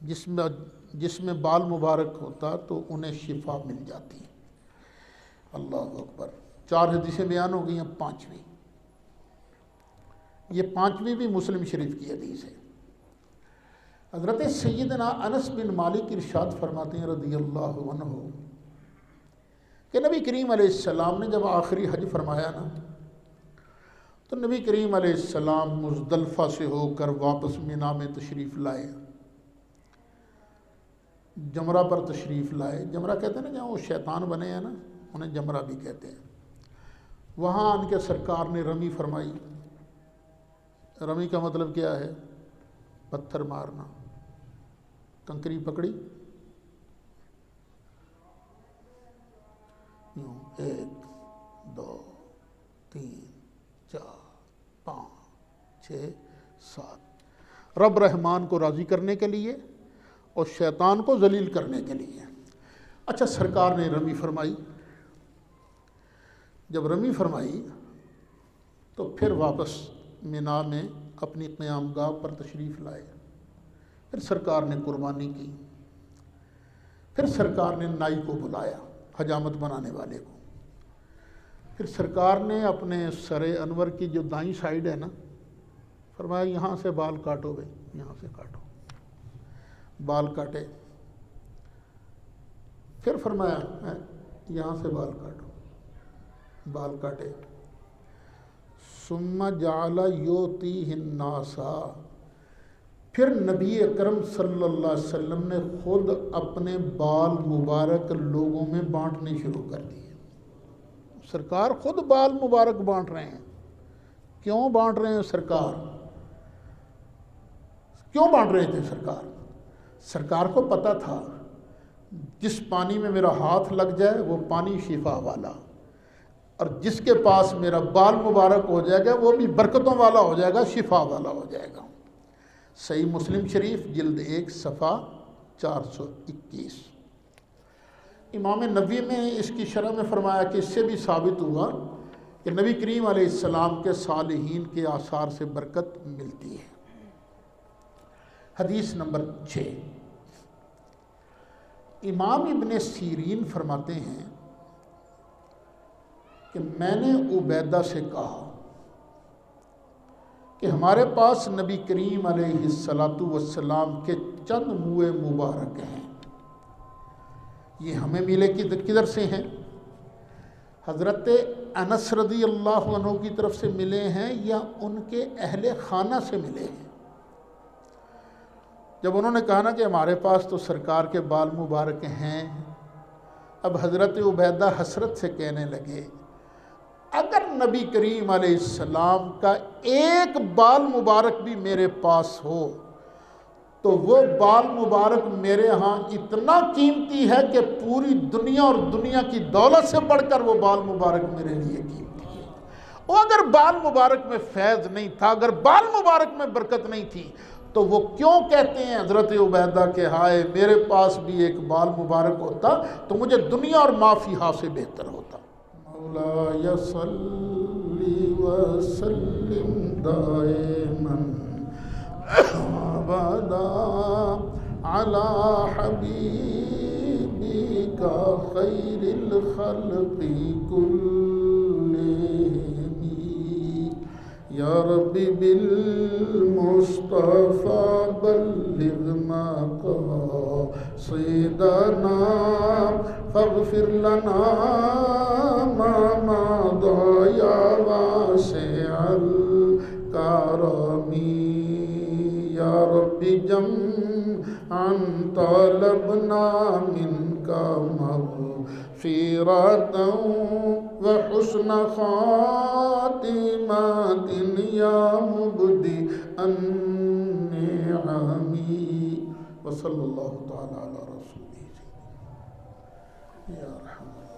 جس میں بال مبارک ہوتا تو انہیں شفا مل جاتی. اللہ اکبر. 4 حدیثیں بیان ہو گئی ہیں، 5ویں، یہ 5ویں بھی مسلم شریف کی حدیث ہے. حضرت سیدنا انس بن مالک ارشاد فرماتے ہیں رضی اللہ عنہ کہ نبی کریم علیہ السلام نے جب آخری حج فرمایا نا، تو نبی کریم علیہ السلام مزدلفہ سے ہو کر واپس مینا میں تشریف لائے. جمرہ پر تشریف لائے. جمرہ کہتے ہیں نا جہاں وہ شیطان بنے ہیں نا، انہیں جمرہ بھی کہتے ہیں. وہاں ان کے سرکار نے رمی فرمائی. رمی کا مطلب کیا ہے؟ پتھر مارنا. کنکری پکڑی، 1 2 3 4 5 6 7 رب رحمان کو راضی کرنے کے لیے اور شیطان کو ذلیل کرنے کے لیے. اچھا، سرکار نے رمی فرمائی. جب رمی فرمائی تو پھر واپس مینا میں اپنی قیام گاہ پر تشریف لائے. پھر سرکار نے قربانی کی. پھر سرکار نے نائی کو بلایا، حجامت بنانے والے کو. پھر سرکار نے اپنے سر انور کی جو دائیں سائیڈ ہے نا، فرمایا یہاں سے بال کاٹو بھائی، یہاں سے کاٹو. بال کاٹے. پھر فرمایا یہاں سے بال کاٹو. بال کاٹے. ثم جعل یؤتیہ الناس، پھر نبی اکرم صلی اللہ علیہ وسلم نے خود اپنے بال مبارک لوگوں میں بانٹنے شروع کر دیے. سرکار خود بال مبارک بانٹ رہے ہیں. کیوں بانٹ رہے ہیں سرکار؟ کیوں بانٹ رہے تھے سرکار؟ سرکار کو پتہ تھا جس پانی میں میرا ہاتھ لگ جائے وہ پانی شفا والا، اور جس کے پاس میرا بال مبارک ہو جائے گا وہ بھی برکتوں والا ہو جائے گا، شفا والا ہو جائے گا. صحیح مسلم شریف جلد 1 صفحہ 421. امام نبوی میں اس کی شرح میں فرمایا کہ اس سے بھی ثابت ہوا کہ نبی کریم علیہ السلام کے صالحین کے آثار سے برکت ملتی ہے. حدیث نمبر 6. امام ابن سیرین فرماتے ہیں کہ میں نے عبیدہ سے کہا کہ ہمارے پاس نبی کریم علیہ السلام کے چند منہ مبارک ہیں، یہ ہمیں ملے کدھر سے ہیں؟ حضرت انس رضی اللہ عنہ کی طرف سے ملے ہیں یا ان کے اہل خانہ سے ملے ہیں؟ جب انہوں نے کہا نا کہ ہمارے پاس تو سرکار کے بال مبارک ہیں، اب حضرت عبیدہ حسرت سے کہنے لگے اگر نبی کریم علیہ السلام کا ایک بال مبارک بھی میرے پاس ہو تو وہ بال مبارک میرے ہاں اتنا قیمتی ہے کہ پوری دنیا اور دنیا کی دولت سے بڑھ کر وہ بال مبارک میرے لیے قیمتی ہے۔ اور اگر بال مبارک میں فیض نہیں تھا، اگر بال مبارک میں برکت نہیں تھی، تو وہ کیوں کہتے ہیں حضرت عبیدہ کہ ہائے میرے پاس بھی ایک بال مبارک ہوتا تو مجھے دنیا اور ما فیہا سے بہتر ہوتا۔ مولا صلی وسلم دائما ابدا علی حبیبک خیر الخلق کلہم یا ربی بالمصطفى بلغ مقاصدنا فاغفر لنا ما مضى یا واسع الکرم یا ربی جمعا طلبنا منك مغفرة وحسن خاتمة یا مبدی النعم وصلی اللہ تعالی علی رسولہ یا رحمت